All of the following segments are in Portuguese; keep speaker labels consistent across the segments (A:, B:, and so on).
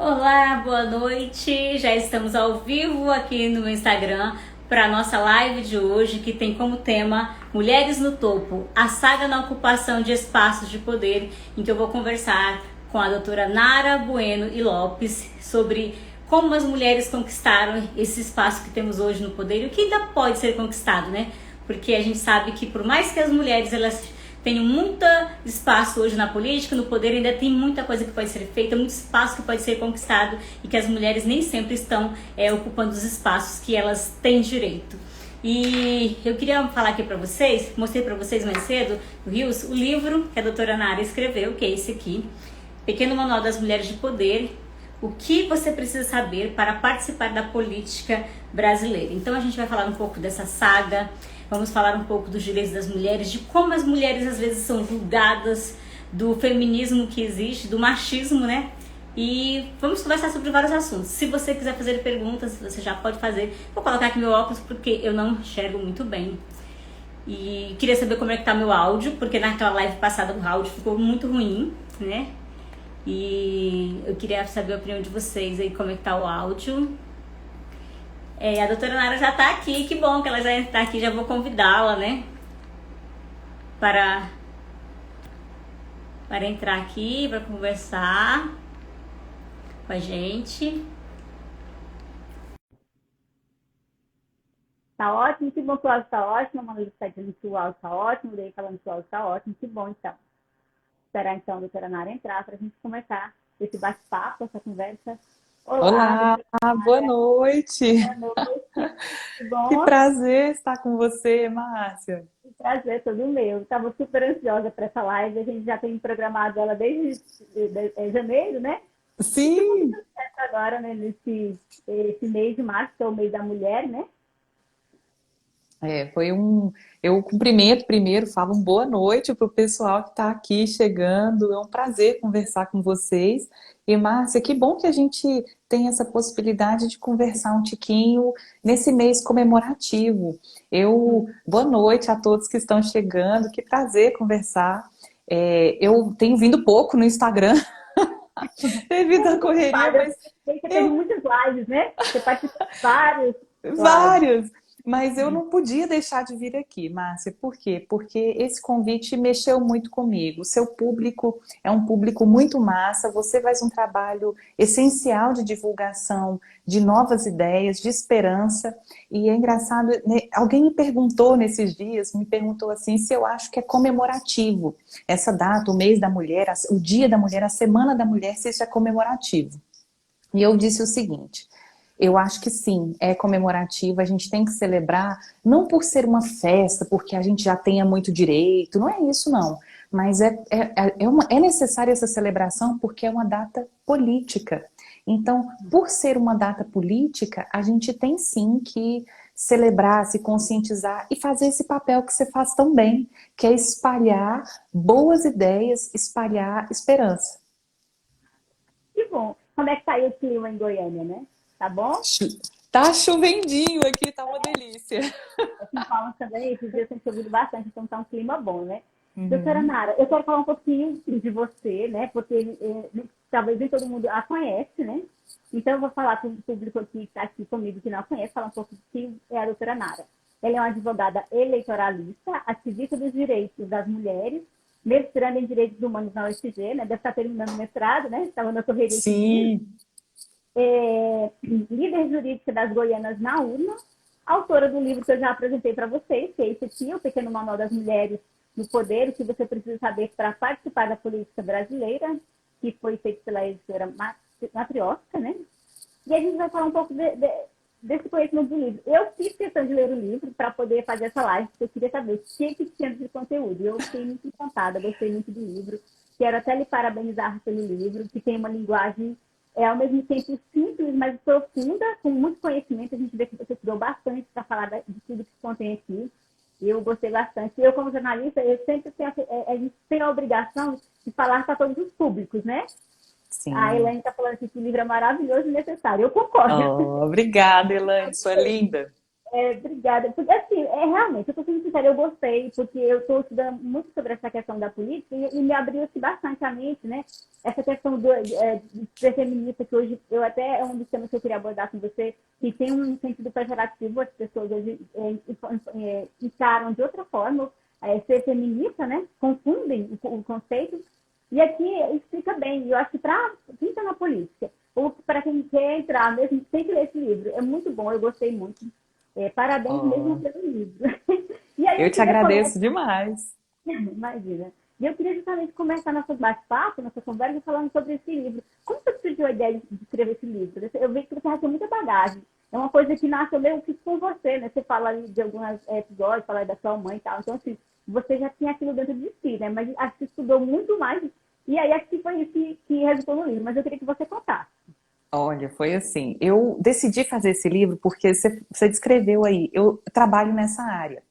A: Olá, boa noite. Já estamos ao vivo aqui no meu Instagram para a nossa live de hoje, que tem como tema Mulheres no Topo, a saga na ocupação de espaços de poder, em que eu vou conversar com a doutora Nara Bueno e Lopes sobre como as mulheres conquistaram esse espaço que temos hoje no poder e o que ainda pode ser conquistado, né? Porque a gente sabe que por mais que as mulheres elas tenho muito espaço hoje na política, no poder, ainda tem muita coisa que pode ser feita, muito espaço que pode ser conquistado e que as mulheres nem sempre estão ocupando os espaços que elas têm direito. E eu queria falar aqui para vocês, mostrei para vocês mais cedo, no Rios, o livro que a doutora Nara escreveu, que é esse aqui, Pequeno Manual das Mulheres de Poder, o que você precisa saber para participar da política brasileira. Então a gente vai falar um pouco dessa saga, vamos falar um pouco dos direitos das mulheres, de como as mulheres às vezes são julgadas, do feminismo que existe, do machismo, né? E vamos conversar sobre vários assuntos. Se você quiser fazer perguntas, você já pode fazer. Vou colocar aqui meu óculos porque eu não enxergo muito bem. E queria saber como é que tá meu áudio, porque naquela live passada o áudio ficou muito ruim, né? E eu queria saber a opinião de vocês aí, como é que tá o áudio. A doutora Nara já tá aqui, que bom que ela já está aqui, já vou convidá-la, né? Para entrar aqui, para conversar com a gente.
B: Tá ótimo, que bom que o áudio tá ótimo. A Manu está dizendo que o áudio tá ótimo, daí falando que o áudio tá ótimo, que bom então. Esperar então a doutora Nara entrar para a gente começar esse bate-papo, essa conversa. Olá,
C: Olá,
B: doutora
C: boa
B: Nara,
C: noite.
B: boa noite. Tudo
C: Que
B: bom?
C: prazer estar com você, Márcia.
B: Que prazer, todo meu. Estava super ansiosa para essa live, a gente já tem programado ela desde janeiro, né? E que bom que
C: Sim,
B: deu certo agora, né, esse mês de março, que é o mês da mulher, né?
C: foi um. Eu cumprimento primeiro, falo um boa noite para o pessoal que está aqui chegando. É um prazer conversar com vocês. E, Márcia, que bom que a gente tem essa possibilidade de conversar um tiquinho nesse mês comemorativo. Boa noite a todos que estão chegando. Que prazer conversar. Eu tenho vindo pouco no Instagram devido à correria,
B: Eu
C: mas
B: sei que você teve
C: eu
B: muitas lives, né? Você participou de várias lives.
C: vários, mas eu não podia deixar de vir aqui, Márcia. Por quê? Porque esse convite mexeu muito comigo. O seu público é um público muito massa, você faz um trabalho essencial de divulgação de novas ideias, de esperança. E é engraçado, né? Alguém me perguntou nesses dias, me perguntou assim, se eu acho que é comemorativo essa data, o mês da mulher, o dia da mulher, a semana da mulher, se isso é comemorativo. E eu disse o seguinte: eu acho que sim, é comemorativo, a gente tem que celebrar, não por ser uma festa, porque a gente já tenha muito direito, não é isso não. Mas é necessária essa celebração porque é uma data política. Então, por ser uma data política, a gente tem sim que celebrar, se conscientizar e fazer esse papel que você faz tão bem, que é espalhar boas ideias, espalhar esperança.
B: Que bom. Como é que tá aí o clima em Goiânia, né? Tá bom?
C: Tá chovendinho aqui, tá uma delícia.
B: Aqui em Palmas também, esses dias tem chovido bastante, então tá um clima bom, né? Doutora
C: Uhum.
B: Nara, eu quero falar um pouquinho de você, né? Porque talvez nem todo mundo a conhece, né? Então eu vou falar para o público aqui que está aqui comigo que não a conhece, falar um pouco de quem é a doutora Nara. Ela é uma advogada eleitoralista, ativista dos direitos das mulheres, mestrando em Direitos Humanos na UFG, né? Deve estar terminando o mestrado, né? Estava na correria esses dias.
C: Sim.
B: Líder jurídica das Goianas na UNA, autora do livro que eu já apresentei para vocês, que é esse aqui, O Pequeno Manual das Mulheres no Poder, o que você precisa saber para participar da política brasileira, que foi feito pela editora Matriosca, né? E a gente vai falar um pouco desse conhecimento do livro. Eu fiz questão de ler o livro para poder fazer essa live, porque eu queria saber o que tinha de conteúdo. E eu fiquei muito encantada, gostei muito do livro. Quero até lhe parabenizar pelo livro, que tem uma linguagem ao mesmo tempo simples, mas profunda, com muito conhecimento. A gente vê que você estudou bastante para falar de tudo que contém aqui. E eu gostei bastante. Eu, como jornalista, eu sempre tenho, a gente tem a obrigação de falar para todos os públicos, né? A
C: Sim.
B: Elaine está falando aqui que o livro é maravilhoso e necessário. Eu concordo.
C: Oh, obrigada, Elaine, sua linda.
B: Obrigada. Porque, assim, realmente, eu estou sendo sincera, eu gostei, porque eu estou estudando muito sobre essa questão da política e me abriu assim, bastante a mente, né? Essa questão de ser feminista, que hoje eu até é um dos temas que eu queria abordar com você, que tem um sentido pejorativo, as pessoas hoje encaram de outra forma ser feminista, né? Confundem o conceito. E aqui explica bem, eu acho que para quem está na política, ou para quem quer entrar mesmo, tem que ler esse livro. É muito bom, eu gostei muito. Parabéns mesmo
C: Oh,
B: pelo livro. E aí
C: eu
B: eu
C: te
B: queria
C: agradeço demais.
B: imagina. E eu queria justamente começar nosso bate-papo, nossa conversa, falando sobre esse livro. Como você surgiu a ideia de escrever esse livro? Eu vejo que você já tem muita bagagem. É uma coisa que nasceu meio que com você, né? Você fala ali de alguns episódios, fala da sua mãe e tal. Então, assim, você já tinha aquilo dentro de si, né? Mas acho que estudou muito mais. E aí acho que foi isso que resultou no livro. Mas eu queria que você contasse.
C: Olha, foi assim, eu decidi fazer esse livro porque você descreveu aí, eu trabalho nessa área.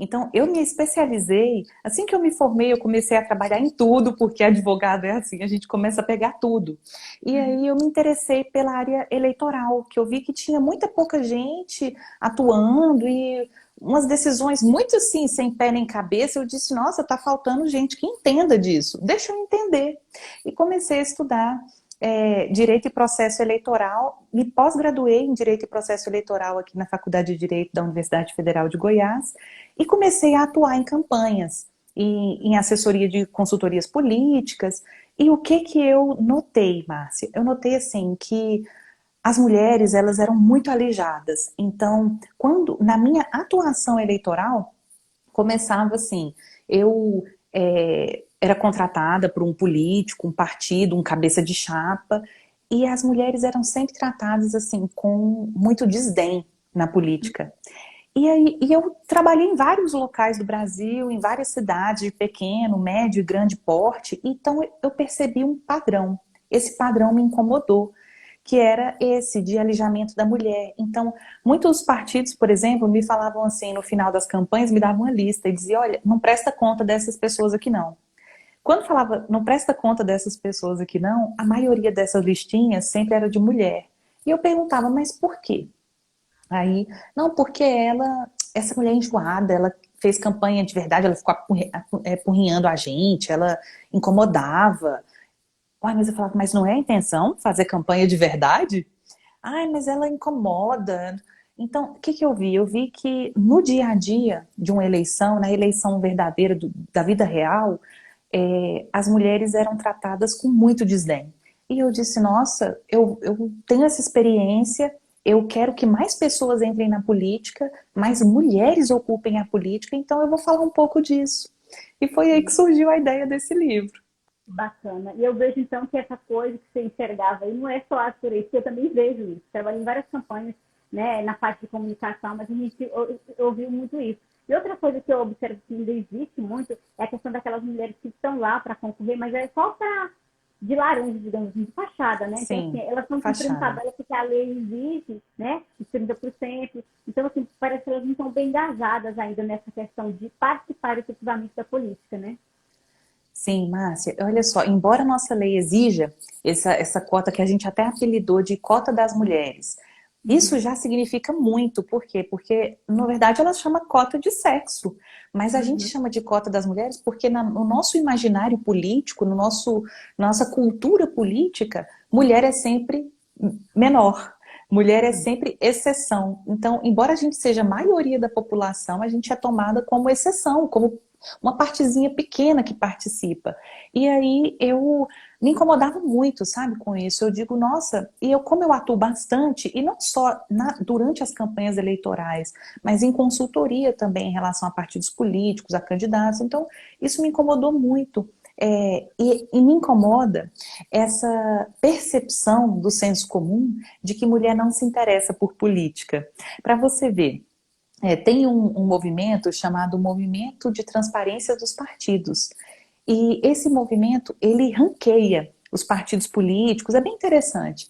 C: Então, eu me especializei, assim que eu me formei, eu comecei a trabalhar em tudo, porque advogado é assim, a gente começa a pegar tudo. E aí eu me interessei pela área eleitoral, que eu vi que tinha muita pouca gente atuando e umas decisões muito assim, sem pé nem cabeça. Eu disse, nossa, tá faltando gente que entenda disso, deixa eu entender. E comecei a estudar Direito e Processo Eleitoral, me pós-graduei em Direito e Processo Eleitoral aqui na Faculdade de Direito da Universidade Federal de Goiás e comecei a atuar em campanhas, em assessoria de consultorias políticas. E o que que eu notei, Márcia? Eu notei assim que as mulheres, elas eram muito alijadas. Então, quando na minha atuação eleitoral, começava assim, eu era contratada por um político, um partido, um cabeça de chapa, e as mulheres eram sempre tratadas assim com muito desdém na política. E eu trabalhei em vários locais do Brasil, em várias cidades de pequeno, médio e grande porte, então eu percebi um padrão. Esse padrão me incomodou, que era esse de alijamento da mulher. Então, muitos partidos, por exemplo, me falavam assim, no final das campanhas, me davam uma lista e diziam, olha, não presta conta dessas pessoas aqui não. Quando falava, não presta conta dessas pessoas aqui não, a maioria dessas listinhas sempre era de mulher. E eu perguntava, mas por quê? Aí, não, porque essa mulher é enjoada, ela fez campanha de verdade, ela ficou apurrinhando a gente, ela incomodava. Uai, mas eu falava, mas não é a intenção fazer campanha de verdade? Ai, mas ela incomoda. Então, o que que eu vi? Eu vi que no dia a dia de uma eleição, na eleição verdadeira da vida real, as mulheres eram tratadas com muito desdém. E eu disse, nossa, eu tenho essa experiência, eu quero que mais pessoas entrem na política, mais mulheres ocupem a política, então eu vou falar um pouco disso. E foi aí que surgiu a ideia desse livro.
B: Bacana. E eu vejo, então, que essa coisa que você enxergava aí não é só por isso, eu também vejo isso. Trabalhei em várias campanhas, né, na parte de comunicação, mas a gente ouviu muito isso. E outra coisa que eu observo que ainda existe muito é a questão daquelas mulheres que estão lá para concorrer, mas é só para de laranja, digamos assim, de fachada, né? Então, assim,
C: Sim,
B: elas estão cumprindo
C: fachada.
B: tabela porque a lei exige, né? Os 30%. Então, assim, parece que elas não estão bem engajadas ainda nessa questão de participar efetivamente da política, né?
C: Sim, Márcia, olha só, embora a nossa lei exija essa cota que a gente até apelidou de cota das mulheres, isso já significa muito, por quê? Porque, na verdade, ela chama cota de sexo, mas a gente
B: Uhum.
C: chama de cota das mulheres porque no nosso imaginário político, nossa cultura política, mulher é sempre menor, mulher é sempre exceção. Então, embora a gente seja a maioria da população, a gente é tomada como exceção, como uma partezinha pequena que participa. E aí eu me incomodava muito, sabe, com isso. Eu digo, nossa, como eu atuo bastante, e não só durante as campanhas eleitorais, mas em consultoria também em relação a partidos políticos, a candidatos. Então, isso me incomodou muito. E me incomoda essa percepção do senso comum de que mulher não se interessa por política. Para você ver, tem um movimento chamado Movimento de Transparência dos Partidos. E esse movimento, ele ranqueia os partidos políticos, é bem interessante.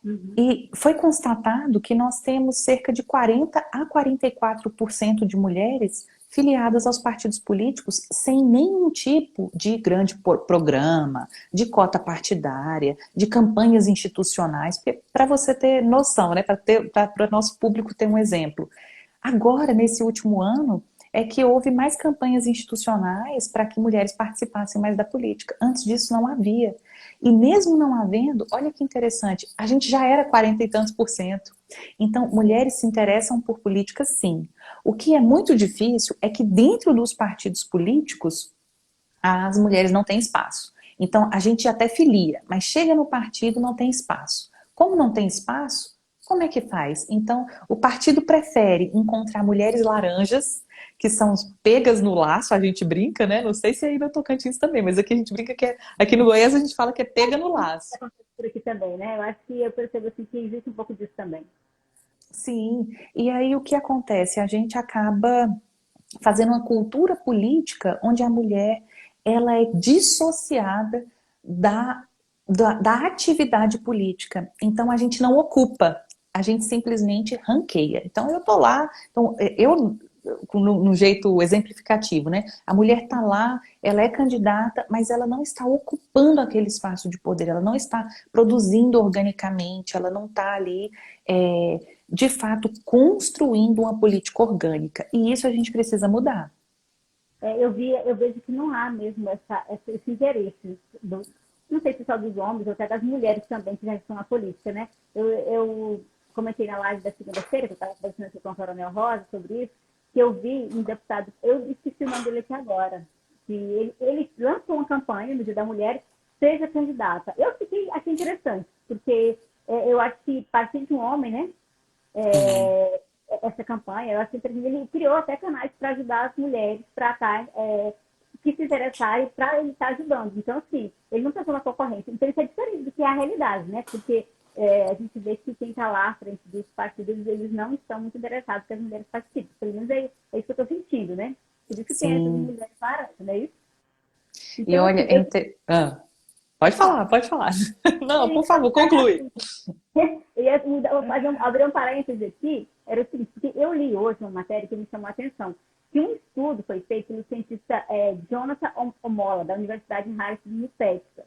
B: Uhum.
C: E foi constatado que nós temos cerca de 40 a 44% de mulheres filiadas aos partidos políticos sem nenhum tipo de grande programa, de cota partidária, de campanhas institucionais, para você ter noção, né, para o nosso público ter um exemplo. Agora, nesse último ano, é que houve mais campanhas institucionais para que mulheres participassem mais da política. Antes disso não havia. E mesmo não havendo, olha que interessante, a gente já era 40 e tantos por cento. Então, mulheres se interessam por política, sim. O que é muito difícil é que dentro dos partidos políticos, as mulheres não têm espaço. Então, a gente até filia, mas chega no partido, não tem espaço. Como não tem espaço, como é que faz? Então, o partido prefere encontrar mulheres laranjas, que são pegas no laço, a gente brinca, né? Não sei se aí no Tocantins também, mas aqui a gente brinca que aqui no Goiás a gente fala que é pega no laço.
B: Acontece por aqui também, né? Eu acho que eu percebo assim, que existe um pouco disso também.
C: Sim, e aí o que acontece? A gente acaba fazendo uma cultura política onde a mulher ela é dissociada da atividade política. Então a gente não ocupa, a gente simplesmente ranqueia. Então eu tô lá, então eu no jeito exemplificativo, né? A mulher tá lá, ela é candidata, mas ela não está ocupando aquele espaço de poder, ela não está produzindo organicamente, ela não está ali de fato construindo uma política orgânica. E isso a gente precisa mudar.
B: Eu vejo que não há mesmo esse interesse, não sei se só dos homens, ou até das mulheres também que já estão na política, né? Eu comentei na live da segunda-feira, que eu estava conversando com a Coronel Rosa sobre isso, que eu vi um deputado, eu esqueci o nome dele aqui agora, que ele lançou uma campanha no Dia da Mulher, seja candidata. Achei interessante, porque eu acho que partir de um homem, né? Essa campanha, eu acho que ele criou até canais para ajudar as mulheres para estar, que se interessarem para ele estar ajudando. Então, assim, ele não pensou na concorrência. Então, isso é diferente do que é a realidade, né? Porque a gente vê que quem está lá à frente dos partidos, eles não estão muito interessados que as mulheres participem. Pelo menos é isso que eu estou sentindo, né? Por isso que tem essas mulheres laranjas, não é isso? Então,
C: E olha, pode falar, pode falar. Não, por favor, conclui.
B: Abrir um parênteses aqui, era o seguinte, porque eu li hoje uma matéria que me chamou a atenção, que um estudo foi feito pelo cientista Jonathan Omola, da Universidade Harvard, no Texas,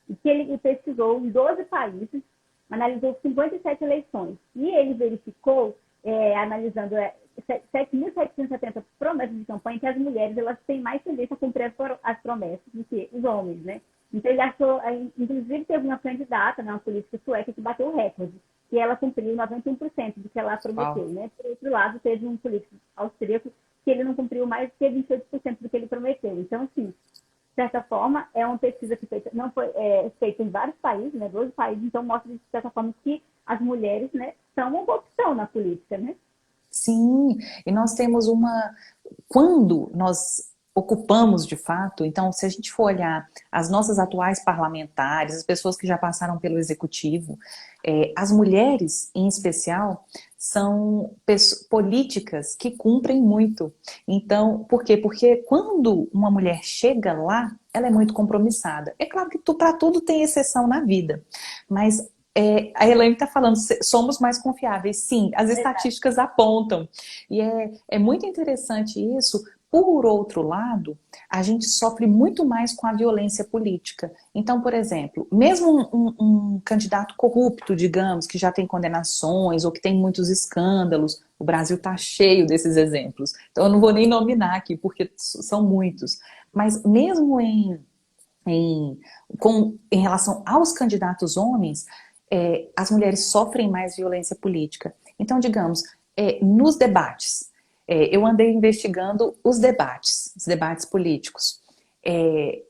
B: e que ele pesquisou em 12 países, analisou 57 eleições, e ele verificou, analisando 7.770 promessas de campanha, que as mulheres elas têm mais tendência a cumprir as promessas do que os homens, né? Então, ele achou, inclusive, teve uma candidata, né, uma política sueca, que bateu o recorde, que ela cumpriu 91% do que ela prometeu, né? Por outro lado, teve um político austríaco que ele não cumpriu mais que 28% do que ele prometeu. Então, assim, de certa forma, é uma pesquisa que não foi feita em vários países, né, 12 países, então mostra, de certa forma, que as mulheres, né, são uma opção na política, né?
C: Sim, e nós temos quando nós ocupamos de fato, então se a gente for olhar as nossas atuais parlamentares, as pessoas que já passaram pelo executivo, as mulheres em especial são políticas que cumprem muito. Então, por quê? Porque quando uma mulher chega lá, ela é muito compromissada. É claro que para tudo tem exceção na vida, mas a Elaine está falando, somos mais confiáveis. Sim, as estatísticas apontam. E é muito interessante isso. Por outro lado, a gente sofre muito mais com a violência política. Então, por exemplo, mesmo um candidato corrupto, digamos, que já tem condenações ou que tem muitos escândalos, o Brasil está cheio desses exemplos. Então, eu não vou nem nominar aqui, porque são muitos. Mas mesmo em relação aos candidatos homens, as mulheres sofrem mais violência política. Então, digamos, nos debates, eu andei investigando os debates políticos.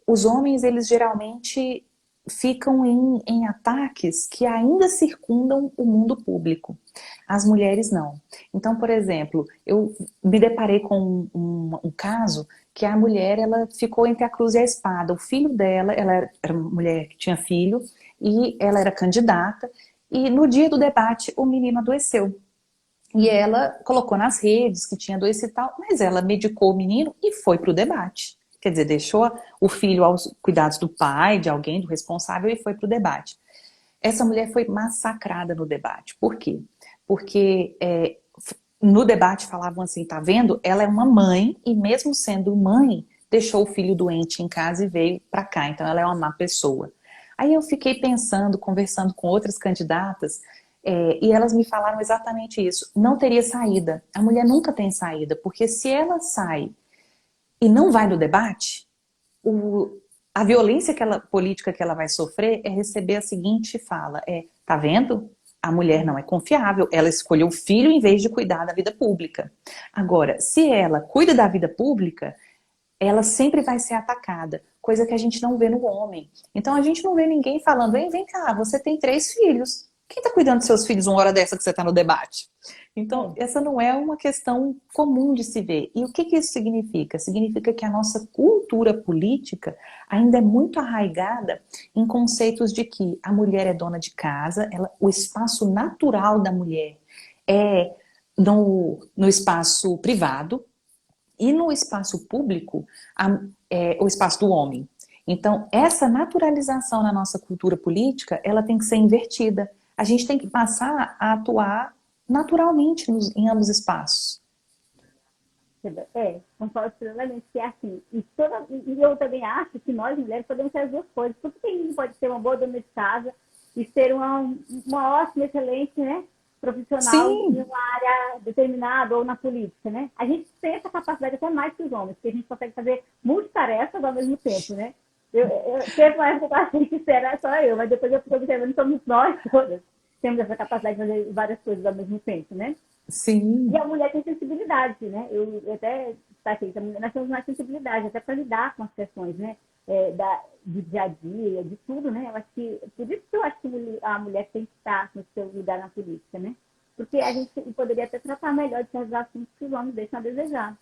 C: Os homens, eles geralmente ficam em ataques que ainda circundam o mundo público. As mulheres não. Então, por exemplo, eu me deparei com um caso que a mulher ela ficou entre a cruz e a espada. O filho dela, ela era uma mulher que tinha filho, e ela era candidata, e no dia do debate o menino adoeceu. E ela colocou nas redes que tinha adoecido e tal, mas ela medicou o menino e foi para o debate. Quer dizer, deixou o filho aos cuidados do pai, de alguém, do responsável, e foi para o debate. Essa mulher foi massacrada no debate. Por quê? Porque no debate falavam assim, tá vendo? Ela é uma mãe, e mesmo sendo mãe, deixou o filho doente em casa e veio para cá. Então ela é uma má pessoa. Aí eu fiquei pensando, conversando com outras candidatas, E elas me falaram exatamente isso. Não teria saída. A mulher nunca tem saída, porque se ela sai e não vai no debate, a violência política que ela vai sofrer é receber a seguinte fala, tá vendo? A mulher não é confiável, ela escolheu o filho em vez de cuidar da vida pública. Agora, se ela cuida da vida pública, ela sempre vai ser atacada, coisa que a gente não vê no homem. Então a gente não vê ninguém falando, vem cá, você tem 3 filhos. Quem está cuidando dos seus filhos uma hora dessa que você está no debate? Então, essa não é uma questão comum de se ver. E o que isso significa? Significa que a nossa cultura política ainda é muito arraigada em conceitos de que a mulher é dona de casa, o espaço natural da mulher é no espaço privado, e no espaço público, o espaço do homem. Então, essa naturalização na nossa cultura política, ela tem que ser invertida. A gente tem que passar a atuar naturalmente em ambos os espaços.
B: Concordo plenamente que é assim. E eu também acho que nós, mulheres, podemos ser as duas coisas. Porque a gente pode ser uma boa dona de casa e ser uma ótima, excelente, né, profissional em uma área determinada ou na política, né? A gente tem essa capacidade até mais que os homens, porque a gente consegue fazer multitarefas ao mesmo tempo, né? Eu teve uma época que eu achei que era só eu, mas depois eu fui observando que somos nós todas. Temos essa capacidade de fazer várias coisas ao mesmo tempo, né?
C: Sim.
B: E a mulher tem sensibilidade, né? Eu até destaquei que nós temos mais sensibilidade, até para lidar com as questões, né? Do dia a dia, de tudo, né? Eu acho que, por isso que eu acho que a mulher tem que estar no seu lugar na política, né? Porque a gente poderia até tratar melhor de certos assuntos que os homens deixam a desejar.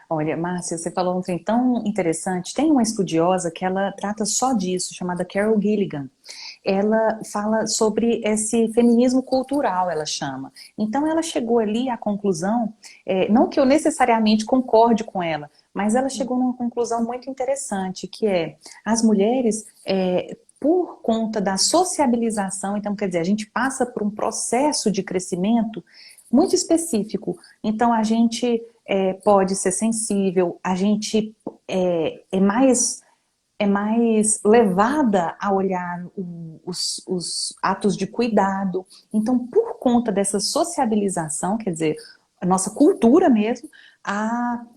C: Olha, Márcia, você falou um trem tão interessante. Tem uma estudiosa que ela trata só disso, chamada Carol Gilligan. Ela fala sobre esse feminismo cultural, ela chama. Então ela chegou ali à conclusão, não que eu necessariamente concorde com ela, mas ela chegou numa conclusão muito interessante, que as mulheres, por conta da sociabilização, então quer dizer, a gente passa por um processo de crescimento muito específico. Então a gente pode ser sensível, a gente é mais levada a olhar os atos de cuidado. Então, por conta dessa sociabilização, quer dizer, a nossa cultura mesmo,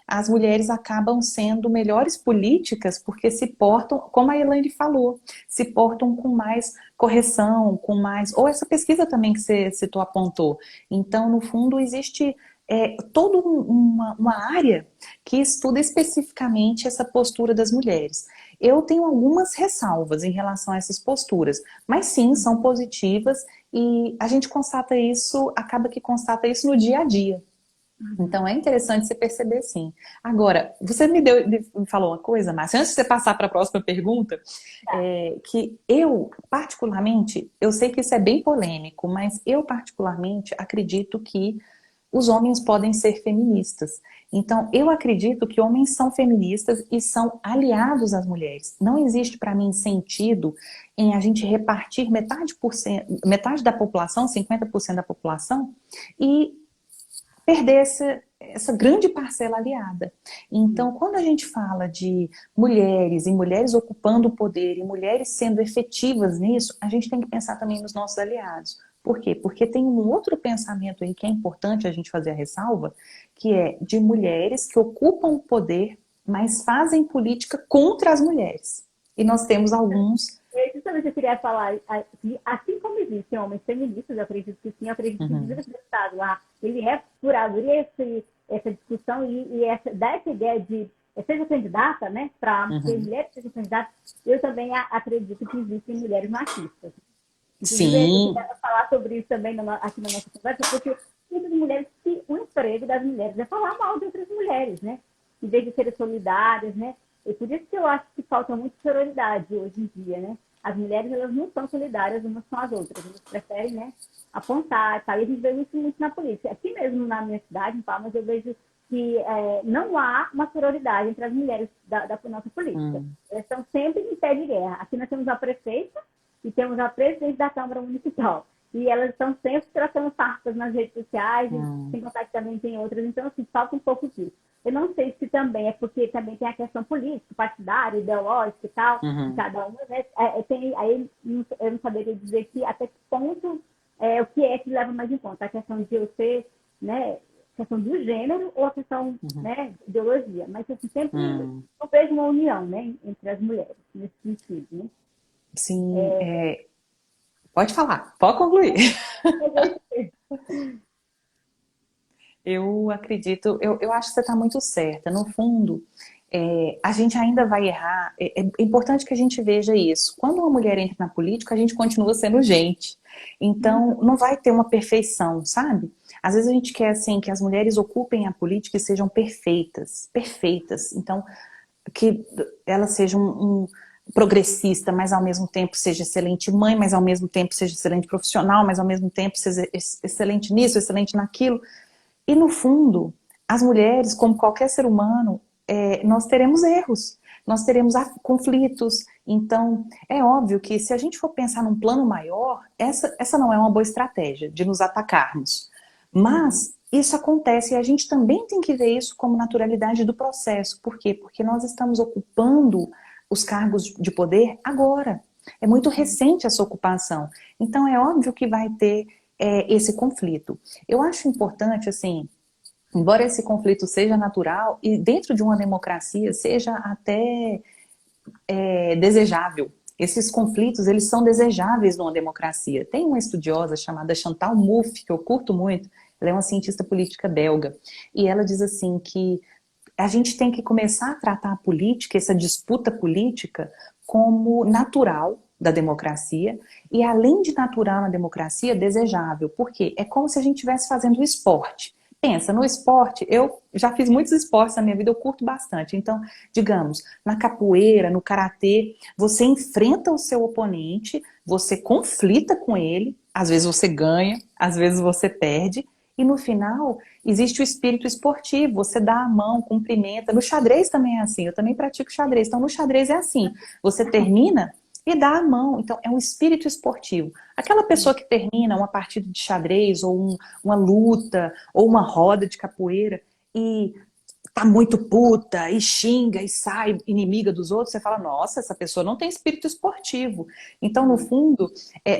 C: as mulheres acabam sendo melhores políticas porque se portam, como a Elaine falou, se portam com mais correção, com mais... Ou essa pesquisa também que você citou, apontou. Então, no fundo, existe toda uma área que estuda especificamente essa postura das mulheres. Eu tenho algumas ressalvas em relação a essas posturas, mas sim, são positivas e a gente acaba que constata isso no dia a dia. Então é interessante você perceber sim. Agora, você me falou uma coisa, Márcia, antes de você passar para a próxima pergunta, que eu, particularmente, eu sei que isso é bem polêmico, mas eu particularmente acredito que os homens podem ser feministas. Então, eu acredito que homens são feministas e são aliados às mulheres. Não existe para mim sentido em a gente repartir metade da população, 50% da população, e perder essa grande parcela aliada. Então, quando a gente fala de mulheres, e mulheres ocupando o poder, e mulheres sendo efetivas nisso, a gente tem que pensar também nos nossos aliados. Por quê? Porque tem um outro pensamento aí que é importante a gente fazer a ressalva, que é de mulheres que ocupam o poder, mas fazem política contra as mulheres. E nós temos alguns...
B: Justamente eu queria falar, assim como existem homens feministas, eu acredito que sim, eu acredito que o deputado lá, ele é por abrir essa discussão e dar essa ideia de seja candidata, né, para ter mulheres que sejam candidatas, eu também acredito que existem mulheres machistas.
C: Sim.
B: Eu quero falar sobre isso também aqui na nossa conversa, porque muitas mulheres, o emprego das mulheres é falar mal de outras mulheres, né? Em vez de serem solidárias, né? E por isso que eu acho que falta muito sororidade hoje em dia, né? As mulheres, elas não são solidárias umas com as outras, elas preferem, né, apontar, tá? E a gente vê isso muito na política. Aqui mesmo na minha cidade, em Palmas, eu vejo que não há uma sororidade entre as mulheres da nossa política. Elas estão sempre em pé de guerra. Aqui nós temos a prefeita e temos a presidente da Câmara Municipal. E elas estão sempre trocando farpas nas redes sociais, sem contar que também tem outras. Então, assim, falta um pouco disso. Eu não sei se também é porque também tem a questão política, partidária, ideológica e tal, cada uma, né? Aí eu não saberia dizer que até que ponto o que é que leva mais em conta? A questão de eu ser, né, a questão do gênero ou a questão, né, de ideologia. Mas assim, sempre eu vejo uma união, né, entre as mulheres, nesse sentido, né?
C: Sim, pode falar, pode concluir. Eu acredito, eu acho que você está muito certa. No fundo, a gente ainda vai errar. É importante que a gente veja isso. Quando uma mulher entra na política, a gente continua sendo gente. Então, não vai ter uma perfeição, sabe? Às vezes a gente quer, assim, que as mulheres ocupem a política e sejam perfeitas. Perfeitas. Então, que ela seja um progressista, mas ao mesmo tempo seja excelente mãe, mas ao mesmo tempo seja excelente profissional, mas ao mesmo tempo seja excelente nisso, excelente naquilo. E no fundo, as mulheres, como qualquer ser humano, nós teremos erros, nós teremos conflitos. Então, é óbvio que se a gente for pensar num plano maior, essa não é uma boa estratégia de nos atacarmos. Mas isso acontece e a gente também tem que ver isso como naturalidade do processo. Por quê? Porque nós estamos ocupando os cargos de poder agora. É muito recente essa ocupação. Então, é óbvio que vai ter esse conflito. Eu acho importante, assim, embora esse conflito seja natural e dentro de uma democracia seja até desejável. Esses conflitos, eles são desejáveis numa democracia. Tem uma estudiosa chamada Chantal Mouffe, que eu curto muito, ela é uma cientista política belga, e ela diz assim que a gente tem que começar a tratar a política, essa disputa política, como natural da democracia, e além de natural na democracia, desejável. Por quê? É como se a gente estivesse fazendo esporte. Pensa, no esporte, eu já fiz muitos esportes na minha vida, eu curto bastante. Então, digamos, na capoeira, no karatê, você enfrenta o seu oponente, você conflita com ele, às vezes você ganha, às vezes você perde, e no final existe o espírito esportivo, você dá a mão, cumprimenta. No xadrez também é assim, eu também pratico xadrez, então no xadrez é assim, você termina e dá a mão. Então, é um espírito esportivo. Aquela pessoa que termina uma partida de xadrez, ou uma luta, ou uma roda de capoeira, e tá muito puta, e xinga, e sai inimiga dos outros, você fala, nossa, essa pessoa não tem espírito esportivo. Então, no fundo,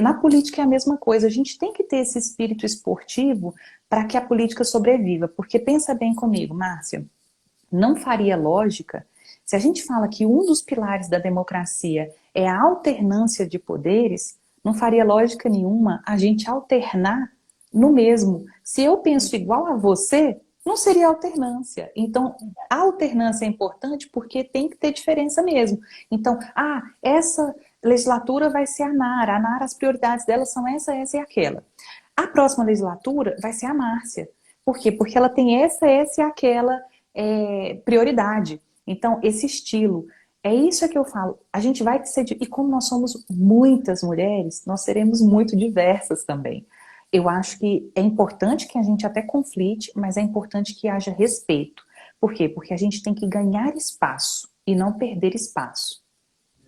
C: na política é a mesma coisa. A gente tem que ter esse espírito esportivo para que a política sobreviva. Porque pensa bem comigo, Márcia, não faria lógica se a gente fala que um dos pilares da democracia é a alternância de poderes, não faria lógica nenhuma a gente alternar no mesmo. Se eu penso igual a você, não seria alternância. Então, a alternância é importante porque tem que ter diferença mesmo. Então, essa legislatura vai ser a Nara, as prioridades dela são essa e aquela. A próxima legislatura vai ser a Márcia. Por quê? Porque ela tem essa e aquela prioridade. Então, esse estilo, é isso que eu falo. A gente vai ser... E como nós somos muitas mulheres, nós seremos muito diversas também. Eu acho que é importante que a gente até conflite, mas é importante que haja respeito. Por quê? Porque a gente tem que ganhar espaço e não perder espaço.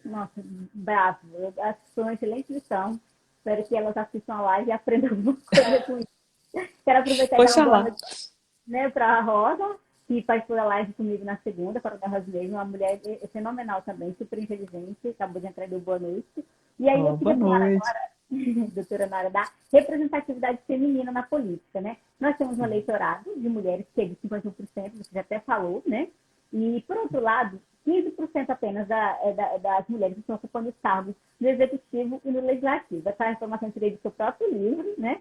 B: Nossa, bravo. Eu acho que foi uma excelente lição. Espero que elas assistam a live e aprendam alguma coisa com isso. Quero aproveitar e dar uma boa noite, né, para a Rosa, que participou da live comigo na segunda, para o Brasileiro, uma mulher fenomenal também, super inteligente, acabou de entrar e deu boa noite. E aí eu queria falar agora, doutora Nara, da representatividade feminina na política, né? Nós temos um eleitorado de mulheres que é de 51%, você já até falou, né? E, por outro lado, 15% apenas das mulheres estão ocupando os cargos no executivo e no legislativo. Essa informação eu tirei do seu próprio livro, né?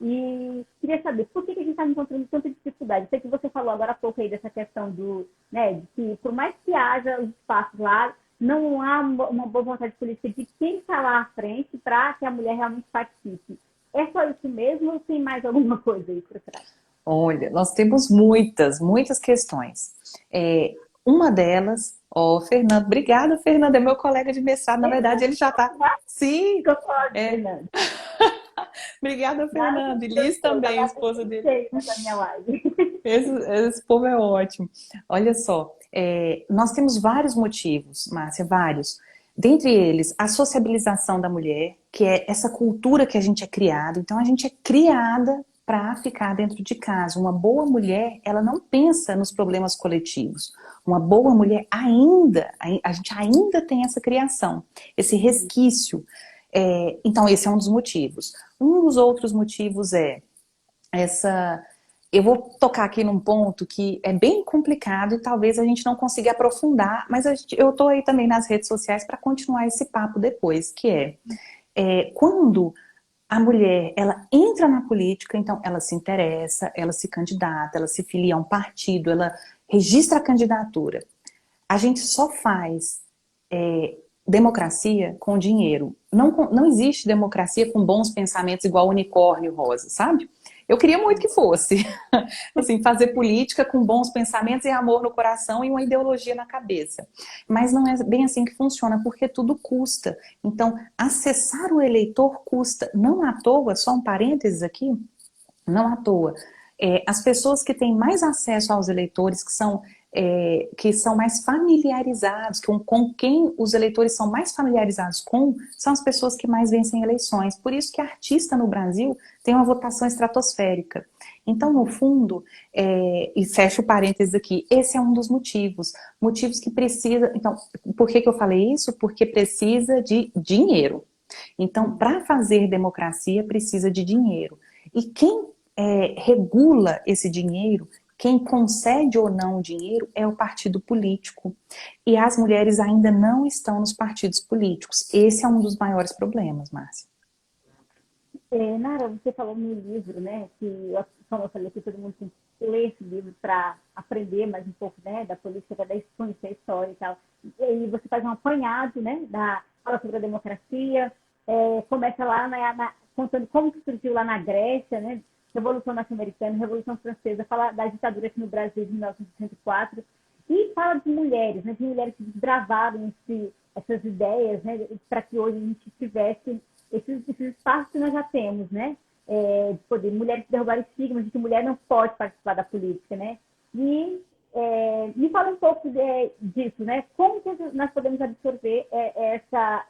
B: E queria saber por que a gente está encontrando tanta dificuldade. Sei que você falou agora há pouco aí dessa questão de que por mais que haja os espaços lá, não há uma boa vontade política de quem está lá à frente para que a mulher realmente participe. É só isso mesmo ou tem mais alguma coisa aí por trás?
C: Olha, nós temos muitas questões. Uma delas, Fernando, obrigada, Fernando, é meu colega de mestrado, na verdade ele já está... Sim!
B: Fernando.
C: Obrigada, Fernando. E Liz também, a esposa dele.
B: Minha live.
C: Esse povo é ótimo. Olha só, nós temos vários motivos, Márcia, vários. Dentre eles, a sociabilização da mulher, que é essa cultura que a gente é criado. Então, a gente é criada para ficar dentro de casa. Uma boa mulher, ela não pensa nos problemas coletivos. Uma boa mulher a gente ainda tem essa criação, esse resquício. Então, esse é um dos motivos. Um dos outros motivos é essa... Eu vou tocar aqui num ponto que é bem complicado e talvez a gente não consiga aprofundar, mas eu estou aí também nas redes sociais para continuar esse papo depois, que quando a mulher, ela entra na política, então ela se interessa, ela se candidata, ela se filia a um partido, ela registra a candidatura. A gente só faz democracia com dinheiro. Não existe democracia com bons pensamentos igual unicórnio rosa, sabe? Eu queria muito que fosse. Assim, fazer política com bons pensamentos e amor no coração e uma ideologia na cabeça. Mas não é bem assim que funciona, porque tudo custa. Então, acessar o eleitor custa. Não à toa, só um parênteses aqui, não à toa. As pessoas que têm mais acesso aos eleitores, que são mais familiarizados, com quem os eleitores são mais familiarizados são as pessoas que mais vencem eleições. Por isso que artista no Brasil tem uma votação estratosférica. Então, no fundo, e fecho o parênteses aqui, esse é um dos motivos que precisa... Então, por que eu falei isso? Porque precisa de dinheiro. Então, para fazer democracia, precisa de dinheiro. E quem regula esse dinheiro, quem concede ou não o dinheiro é o partido político. E as mulheres ainda não estão nos partidos políticos. Esse é um dos maiores problemas, Márcia.
B: Nara, você falou no livro, né, que, como eu falei, que todo mundo tem que ler esse livro para aprender mais um pouco, né, da política, para conhecer a história e tal. E aí você faz um apanhado, né, fala sobre a democracia, começa lá contando como que surgiu lá na Grécia, né, Revolução Norte-Americana, Revolução Francesa, fala da ditadura aqui no Brasil de 1964 e fala de mulheres, né, de mulheres que desbravaram essas ideias, né, para que hoje a gente tivesse esses espaços que nós já temos, né, de poder, mulheres que derrubaram estigmas de que mulher não pode participar da política, né, e me fala um pouco disso, né, como que nós podemos absorver essas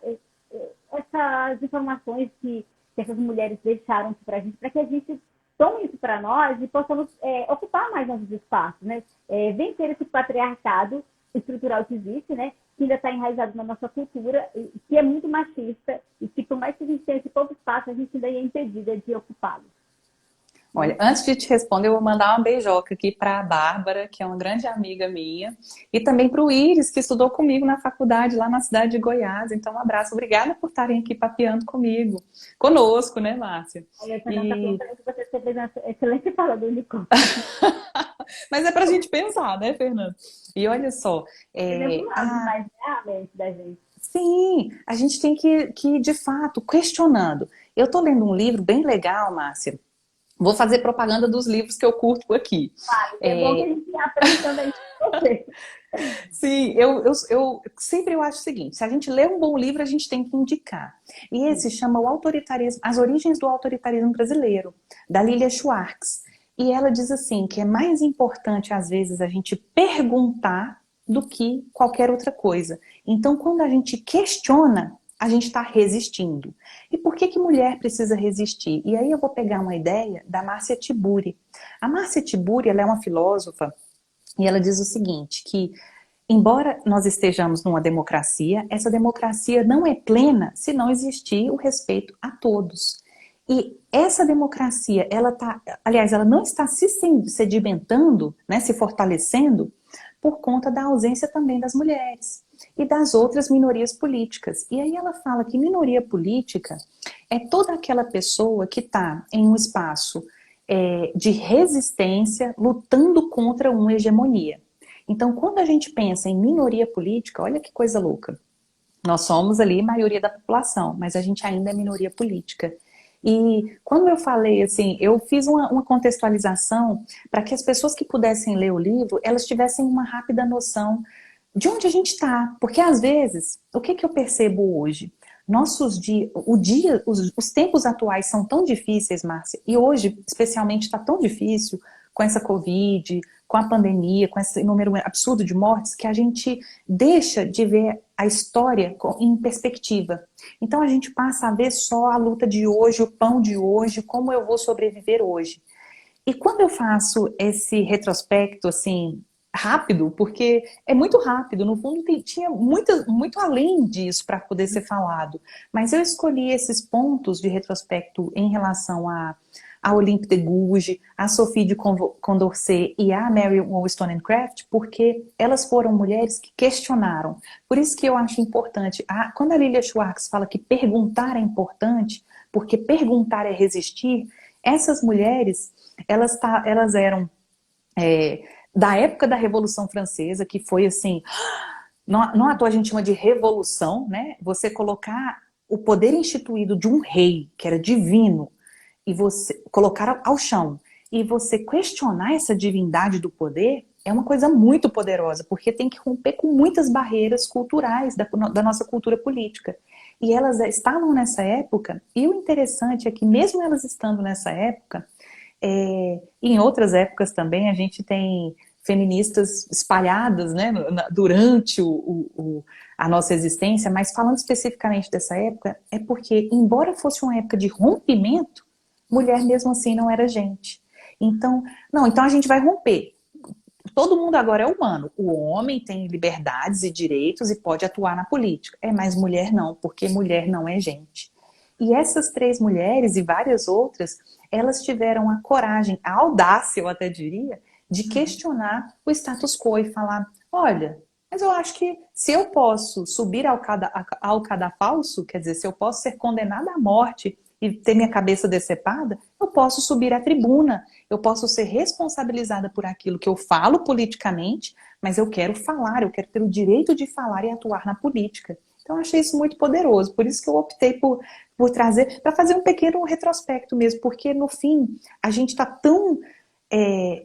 B: informações que essas mulheres deixaram para a gente, para que a gente tome isso para nós e possamos ocupar mais nossos espaços, né? Vencer esse patriarcado estrutural que existe, né? Que ainda está enraizado na nossa cultura, que é muito machista e que, por mais que a gente tenha esse pouco espaço, a gente ainda é impedida de ocupá-lo.
C: Olha, antes de te responder, eu vou mandar uma beijoca aqui para a Bárbara, que é uma grande amiga minha, e também para o Iris, que estudou comigo na faculdade, lá na cidade de Goiás. Então, um abraço. Obrigada por estarem aqui papeando conosco, né, Márcia?
B: Olha, você fez uma excelente fala do unicórnio.
C: Mas é para a gente pensar, né, Fernanda? E olha só...
B: mais realmente da gente.
C: Sim, a gente tem que, de fato, questionando. Eu estou lendo um livro bem legal, Márcia. Vou fazer propaganda dos livros que eu curto aqui.
B: É bom que a gente aprenda também com você.
C: Sim, eu sempre acho o seguinte, se a gente lê um bom livro, a gente tem que indicar. E esse chama o Autoritarismo, As Origens do Autoritarismo Brasileiro, da Lilia Schwartz. E ela diz assim, que é mais importante, às vezes, a gente perguntar do que qualquer outra coisa. Então, quando a gente questiona, a gente está resistindo. E por que mulher precisa resistir? E aí eu vou pegar uma ideia da Márcia Tiburi. A Márcia Tiburi, ela é uma filósofa e ela diz o seguinte, que embora nós estejamos numa democracia, essa democracia não é plena se não existir o respeito a todos. E essa democracia, ela não está se sedimentando, né, se fortalecendo, por conta da ausência também das mulheres e das outras minorias políticas. E aí ela fala que minoria política é toda aquela pessoa que está em um espaço de resistência, lutando contra uma hegemonia. Então, quando a gente pensa em minoria política, olha que coisa louca. Nós somos ali maioria da população, mas a gente ainda é minoria política. E quando eu falei assim, eu fiz uma contextualização para que as pessoas que pudessem ler o livro, elas tivessem uma rápida noção de onde a gente está. Porque às vezes, o que eu percebo hoje? Os tempos atuais são tão difíceis, Márcia, e hoje especialmente está tão difícil com essa Covid, com a pandemia, com esse número absurdo de mortes, que a gente deixa de ver a história em perspectiva. Então a gente passa a ver só a luta de hoje, o pão de hoje, como eu vou sobreviver hoje. E quando eu faço esse retrospecto, assim, rápido, porque é muito rápido, no fundo tinha muito além disso para poder ser falado. Mas eu escolhi esses pontos de retrospecto em relação a Olympe de Gouges, a Sophie de Condorcet e a Mary Wollstonecraft, porque elas foram mulheres que questionaram. Por isso que eu acho importante, quando a Lilia Schwartz fala que perguntar é importante, porque perguntar é resistir, essas mulheres, elas eram da época da Revolução Francesa, que foi assim, não à toa a gente chama de revolução, né? Você colocar o poder instituído de um rei, que era divino, e você colocar ao chão, e você questionar essa divindade do poder, é uma coisa muito poderosa, porque tem que romper com muitas barreiras culturais da nossa cultura política. E elas estavam nessa época, e o interessante é que mesmo elas estando nessa época, em outras épocas também a gente tem feministas espalhadas, né, durante a nossa existência, mas falando especificamente dessa época, é porque, embora fosse uma época de rompimento, mulher mesmo assim não era gente. Então a gente vai romper. Todo mundo agora é humano. O homem tem liberdades e direitos e pode atuar na política. Mas mulher não, porque mulher não é gente. E essas 3 mulheres e várias outras, elas tiveram a coragem, a audácia, eu até diria, de questionar o status quo e falar, olha, mas eu acho que se eu posso subir ao cadafalso, quer dizer, se eu posso ser condenada à morte e ter minha cabeça decepada, eu posso subir à tribuna, eu posso ser responsabilizada por aquilo que eu falo politicamente, mas eu quero falar, eu quero ter o direito de falar e atuar na política. Então eu achei isso muito poderoso, por isso que eu optei por trazer, para fazer um pequeno retrospecto mesmo, porque no fim a gente está tão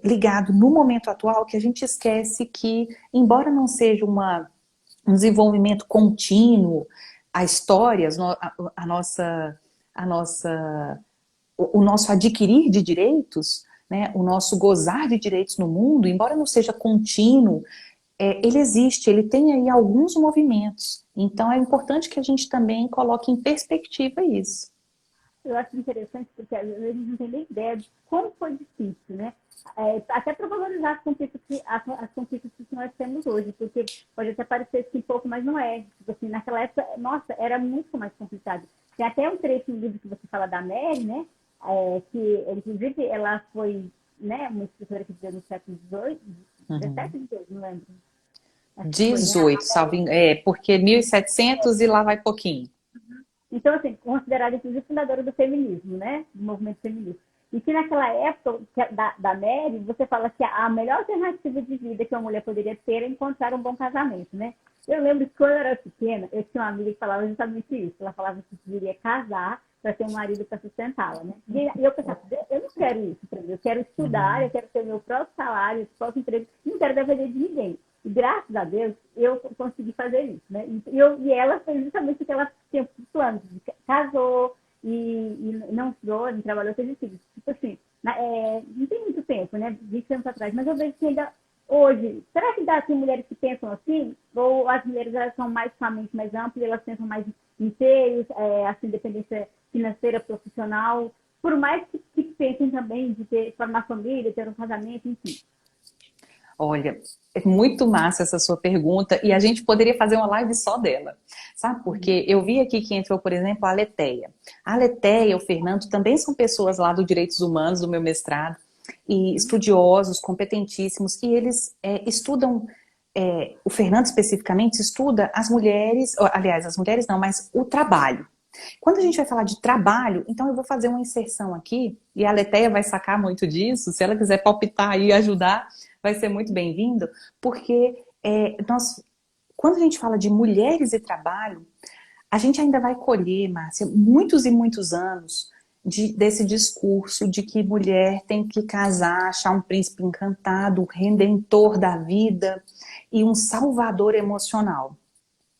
C: ligado no momento atual que a gente esquece que, embora não seja um desenvolvimento contínuo, a história, o nosso adquirir de direitos, né, o nosso gozar de direitos no mundo, embora não seja contínuo, ele existe, ele tem aí alguns movimentos. Então é importante que a gente também coloque em perspectiva isso.
B: Eu acho interessante porque às vezes a gente não tem nem ideia de como foi difícil, né? Até para valorizar as conquistas que nós temos hoje, porque pode até parecer assim pouco, mas não é. Tipo assim, naquela época, nossa, era muito mais complicado. Tem até um trecho no livro que você fala da Mary, né? Que, inclusive, ela foi, né, uma escritora que viveu no século XVIII, 17, 18, não lembro.
C: 18, salvo engano, porque 1700 e lá vai pouquinho.
B: Então, assim, considerada, inclusive, fundadora do feminismo, né? Do movimento feminista. E que naquela época da Mary, você fala que a melhor alternativa de vida que uma mulher poderia ter era encontrar um bom casamento, né? Eu lembro que quando eu era pequena, eu tinha uma amiga que falava justamente isso. Ela falava que deveria casar para ter um marido para sustentá-la, né? E eu pensava, eu não quero isso para mim. Eu quero estudar, eu quero ter meu próprio salário, meu próprio emprego. Não quero depender de ninguém. E graças a Deus, eu consegui fazer isso, né? E ela fez justamente o que ela tinha plano. Casou e não estudou, não trabalhou, teve filhos. Tipo assim, não tem muito tempo, né? 20 anos atrás. Mas eu vejo que ainda hoje, será que dá assim, mulheres que pensam assim? Ou as mulheres elas são mais com a mente mais ampla, elas pensam mais em seios, assim, independência financeira, profissional, por mais que pensem também de formar família, ter um casamento, enfim.
C: Olha, é muito massa essa sua pergunta e a gente poderia fazer uma live só dela, sabe? Porque eu vi aqui que entrou, por exemplo, a Leteia. A Leteia e o Fernando também são pessoas lá do Direitos Humanos, do meu mestrado, e estudiosos, competentíssimos, e eles estudam, o Fernando especificamente estuda as mulheres, aliás, as mulheres não, mas o trabalho. Quando a gente vai falar de trabalho, então eu vou fazer uma inserção aqui, e a Leteia vai sacar muito disso, se ela quiser palpitar e ajudar, vai ser muito bem-vindo, porque quando a gente fala de mulheres e trabalho, a gente ainda vai colher, Márcia, muitos e muitos anos desse discurso de que mulher tem que casar, achar um príncipe encantado, o redentor da vida e um salvador emocional.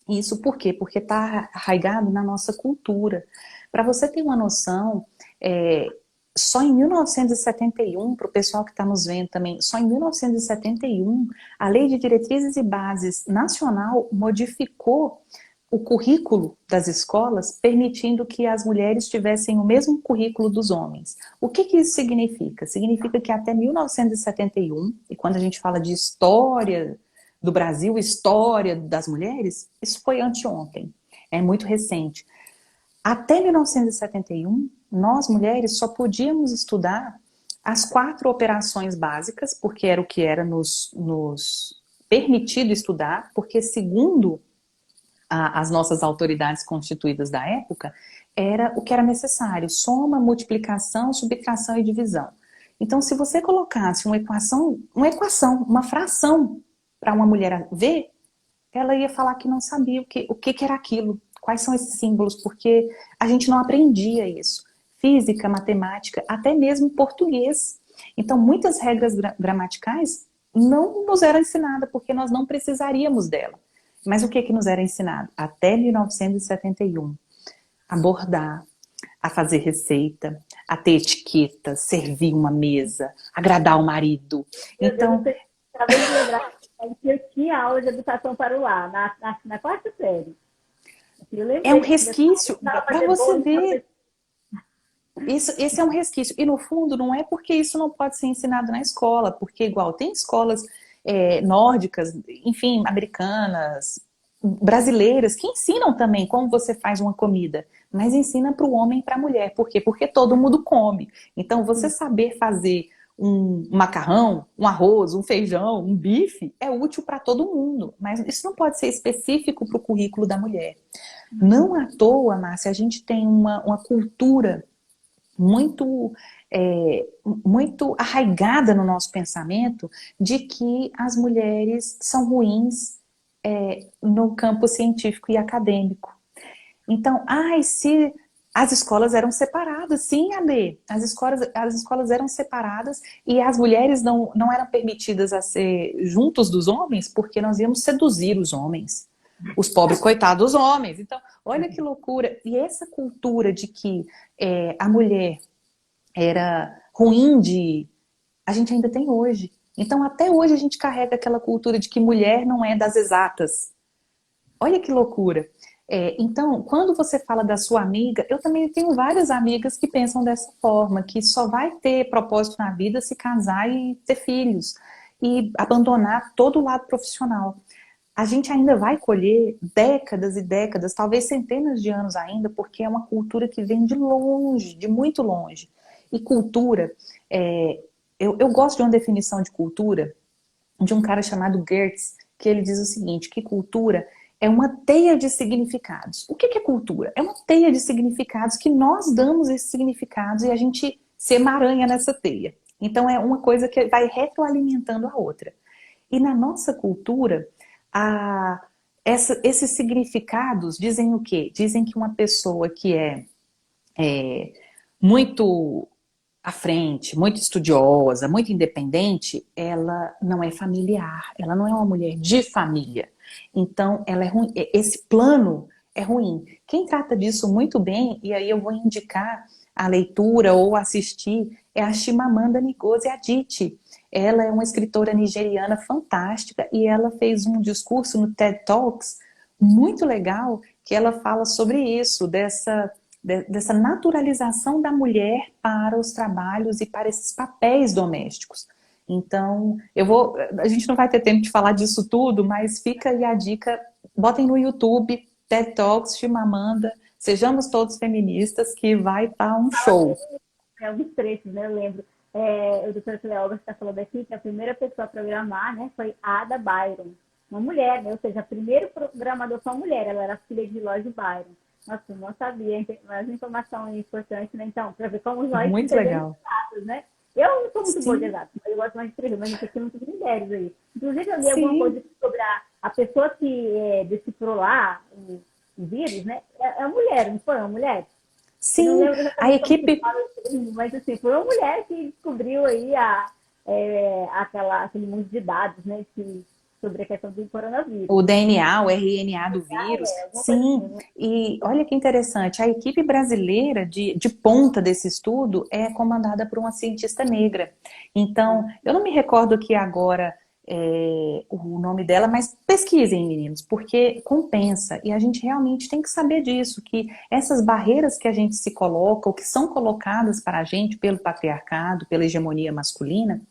C: Isso por quê? Porque está arraigado na nossa cultura. Para você ter uma noção, só em 1971, para o pessoal que está nos vendo também, só em 1971, a Lei de Diretrizes e Bases Nacional modificou o currículo das escolas, permitindo que as mulheres tivessem o mesmo currículo dos homens. O que que isso significa? Significa que até 1971, e quando a gente fala de história do Brasil, história das mulheres, isso foi anteontem, é muito recente. Até 1971, nós mulheres só podíamos estudar as 4 operações básicas, porque era o que era nos permitido estudar, porque segundo as nossas autoridades constituídas da época, era o que era necessário: soma, multiplicação, subtração e divisão. Então, se você colocasse uma equação, uma fração para uma mulher ver, ela ia falar que não sabia o que era aquilo, quais são esses símbolos, porque a gente não aprendia isso. Física, matemática, até mesmo português. Então, muitas regras gramaticais não nos eram ensinadas, porque nós não precisaríamos dela. Mas o que que nos era ensinado? Até 1971, a bordar, a fazer receita, a ter etiqueta, servir uma mesa, agradar o marido. Então,
B: acabei de lembrar que eu tinha aula de educação para o lar, na 4ª série.
C: É um resquício, para você ver. Esse é um resquício. E no fundo, não é porque isso não pode ser ensinado na escola, porque igual tem escolas nórdicas, enfim, americanas, brasileiras, que ensinam também como você faz uma comida, mas ensina para o homem e para a mulher. Por quê? Porque todo mundo come. Então, você saber fazer um macarrão, um arroz, um feijão, um bife, é útil para todo mundo. Mas isso não pode ser específico para o currículo da mulher. Não à toa, Márcia, a gente tem uma cultura muito arraigada no nosso pensamento de que as mulheres são ruins no campo científico e acadêmico. Então, se as escolas eram separadas, sim, Alê, as escolas eram separadas e as mulheres não eram permitidas a ser juntos dos homens porque nós íamos seduzir os homens, os pobres coitados homens. Então, olha que loucura. E essa cultura de que a mulher era ruim a gente ainda tem hoje. Então, até hoje a gente carrega aquela cultura de que mulher não é das exatas. Olha que loucura. Então, quando você fala da sua amiga, eu também tenho várias amigas que pensam dessa forma, que só vai ter propósito na vida se casar e ter filhos, e abandonar todo o lado profissional. A gente ainda vai colher décadas e décadas, talvez centenas de anos ainda, porque é uma cultura que vem de longe, de muito longe. E cultura, eu gosto de uma definição de cultura de um cara chamado Goethe, que ele diz o seguinte, que cultura é uma teia de significados. O que é cultura? É uma teia de significados que nós damos esses significados e a gente se emaranha nessa teia. Então é uma coisa que vai retroalimentando a outra. E na nossa cultura, esses significados dizem o quê? Dizem que uma pessoa que é muito à frente, muito estudiosa, muito independente, ela não é familiar, ela não é uma mulher de família. Então, ela é ruim. Esse plano é ruim. Quem trata disso muito bem, e aí eu vou indicar a leitura ou assistir, é a Chimamanda Ngozi Adichie. Ela é uma escritora nigeriana fantástica e ela fez um discurso no TED Talks muito legal, que ela fala sobre isso, dessa naturalização da mulher para os trabalhos e para esses papéis domésticos. Então, a gente não vai ter tempo de falar disso tudo, mas fica aí a dica, botem no YouTube, TED Talks, Chimamanda, sejamos todos feministas, que vai estar um show.
B: Alguns trechos, né? Eu lembro. O doutor Cleóbas está falando aqui que a primeira pessoa a programar, né, foi Ada Byron, uma mulher, né? Ou seja, a primeira programadora foi uma mulher, ela era filha de Lord Byron. Nossa, eu não sabia, mas informação é importante, né? Então, para ver como nós
C: muito legal.
B: Exatos, né? Eu não sou muito boa de exatos, mas eu gosto mais de escrever, mas não tem muitas mulheres aí. Inclusive, eu li alguma coisa sobre a pessoa que decifrou lá o vírus, né? É uma mulher, não foi uma mulher?
C: Sim, a equipe...
B: Mas assim, foi uma mulher que descobriu aí aquele mundo de dados, né? Sobre a questão do coronavírus.
C: O DNA, o RNA do vírus. Sim, assim, né? E olha que interessante, a equipe brasileira de ponta desse estudo é comandada por uma cientista negra. Então, eu não me recordo aqui agora o nome dela, mas pesquisem, meninos, porque compensa. E a gente realmente tem que saber disso, que essas barreiras que a gente se coloca, ou que são colocadas para a gente pelo patriarcado, pela hegemonia masculina,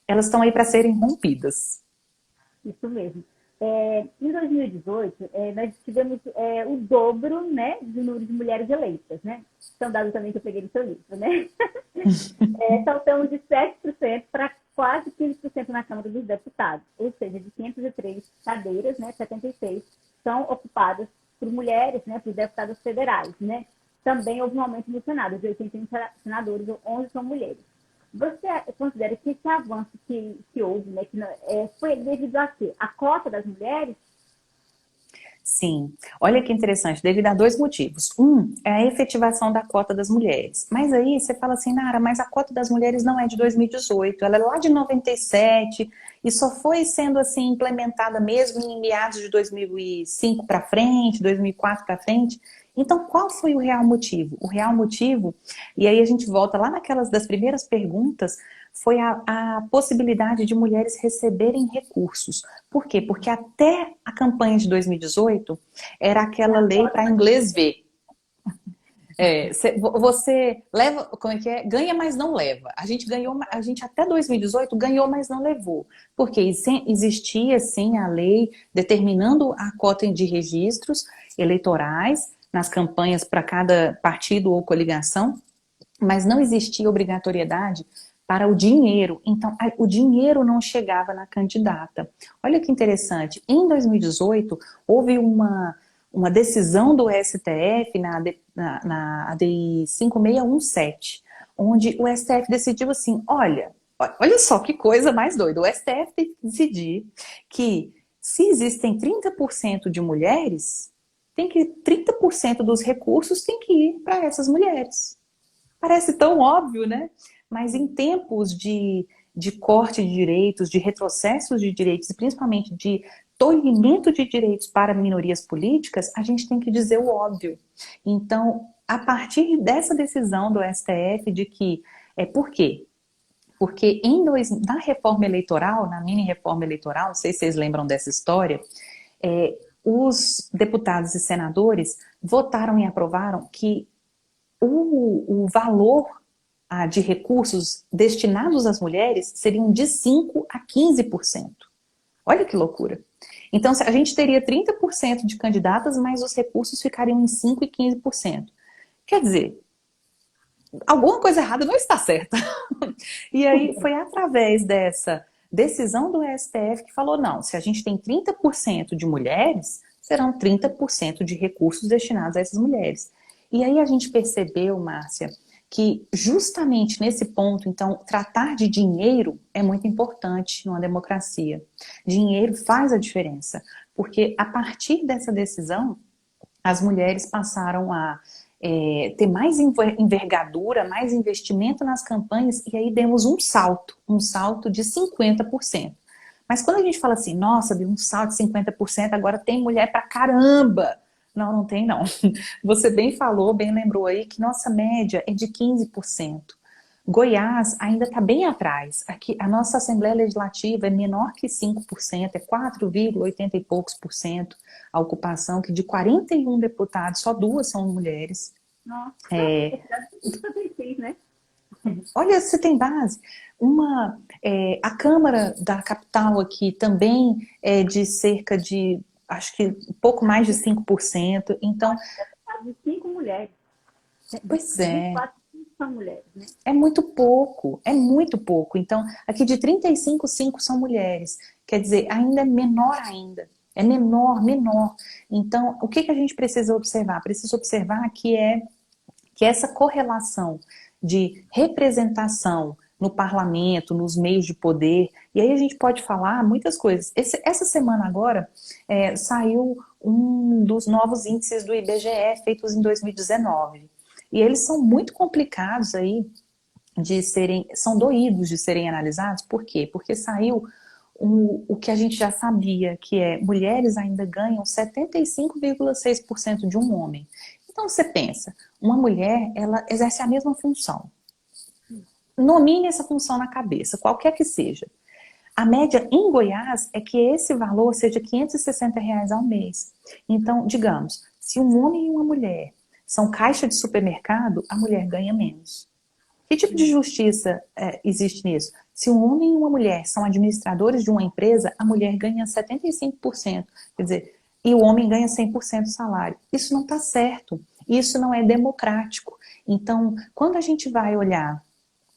C: elas estão aí para serem rompidas.
B: Isso mesmo. Em 2018, nós tivemos o dobro, né, do número de mulheres eleitas, né? São dados também que eu peguei no seu livro, né? Saltamos de 7% para quase 15% na Câmara dos Deputados, ou seja, de 503 cadeiras, né, 76 são ocupadas por mulheres, né, por deputados federais, né? Também houve um aumento no Senado, de 81 senadores, 11 são mulheres. Você considera que esse avanço que houve, né, foi devido a quê? A cota das mulheres?
C: Sim, olha que interessante, devido a dois motivos. Um é a efetivação da cota das mulheres. Mas aí você fala assim, Nara, mas a cota das mulheres não é de 2018, ela é lá de 97 e só foi sendo assim implementada mesmo em meados de 2005 para frente, 2004 para frente. Então, qual foi o real motivo? O real motivo, e aí a gente volta lá naquelas das primeiras perguntas, foi a possibilidade de mulheres receberem recursos. Por quê? Porque até a campanha de 2018 era aquela lei para inglês ver. Você leva, como é que é? Ganha, mas não leva. A gente até 2018 ganhou, mas não levou. Porque existia sim a lei determinando a cota de registros eleitorais nas campanhas para cada partido ou coligação, mas não existia obrigatoriedade para o dinheiro. Então, o dinheiro não chegava na candidata. Olha que interessante. Em 2018, houve uma decisão do STF na ADI 5617, onde o STF decidiu assim, olha só que coisa mais doida. O STF tem que decidir que se existem 30% de mulheres, 30% dos recursos tem que ir para essas mulheres. Parece tão óbvio, né? Mas em tempos de corte de direitos, de retrocessos de direitos, e principalmente de tolhimento de direitos para minorias políticas, a gente tem que dizer o óbvio. Então, a partir dessa decisão do STF de que... por quê? Porque na reforma eleitoral, na mini reforma eleitoral, não sei se vocês lembram dessa história, os deputados e senadores votaram e aprovaram que o valor de recursos destinados às mulheres seriam de 5% a 15%. Olha que loucura. Então, a gente teria 30% de candidatas, mas os recursos ficariam em 5% e 15%. Quer dizer, alguma coisa errada não está certa. E aí foi através dessa decisão do STF que falou, não, se a gente tem 30% de mulheres, serão 30% de recursos destinados a essas mulheres. E aí a gente percebeu, Márcia, que justamente nesse ponto, então, tratar de dinheiro é muito importante numa democracia. Dinheiro faz a diferença, porque a partir dessa decisão, as mulheres passaram a ter mais envergadura, mais investimento nas campanhas, e aí demos um salto de 50%. Mas quando a gente fala assim, nossa, deu um salto de 50%, agora tem mulher pra caramba. Não, não tem não. Você bem falou, bem lembrou aí que nossa média é de 15%. Goiás ainda está bem atrás. Aqui, a nossa Assembleia Legislativa é menor que 5%, é 4,80 e poucos por cento a ocupação, que de 41 deputados, só 2 são mulheres.
B: Nossa, né?
C: Olha, você tem base. A Câmara da capital aqui também é de cerca de, acho que um pouco mais de 5%. Então,
B: de 5 mulheres.
C: Pois é.
B: 24 são mulheres, né?
C: É muito pouco, é muito pouco. Então, aqui de 35, 5 são mulheres. Quer dizer, ainda é menor ainda. É menor. Então, o que a gente precisa observar? Precisa observar que essa correlação de representação no parlamento, nos meios de poder, e aí a gente pode falar muitas coisas. Essa semana agora saiu um dos novos índices do IBGE feitos em 2019. E eles são muito complicados aí são doídos de serem analisados. Por quê? Porque saiu o que a gente já sabia, que mulheres ainda ganham 75,6% de um homem. Então você pensa, uma mulher, ela exerce a mesma função. Nomine essa função na cabeça, qualquer que seja. A média em Goiás é que esse valor seja R$ 560 ao mês. Então, digamos, se um homem e uma mulher são caixa de supermercado, a mulher ganha menos. Que tipo de justiça existe nisso? Se um homem e uma mulher são administradores de uma empresa, a mulher ganha 75%, quer dizer, e o homem ganha 100% do salário. Isso não está certo, isso não é democrático. Então, quando a gente vai olhar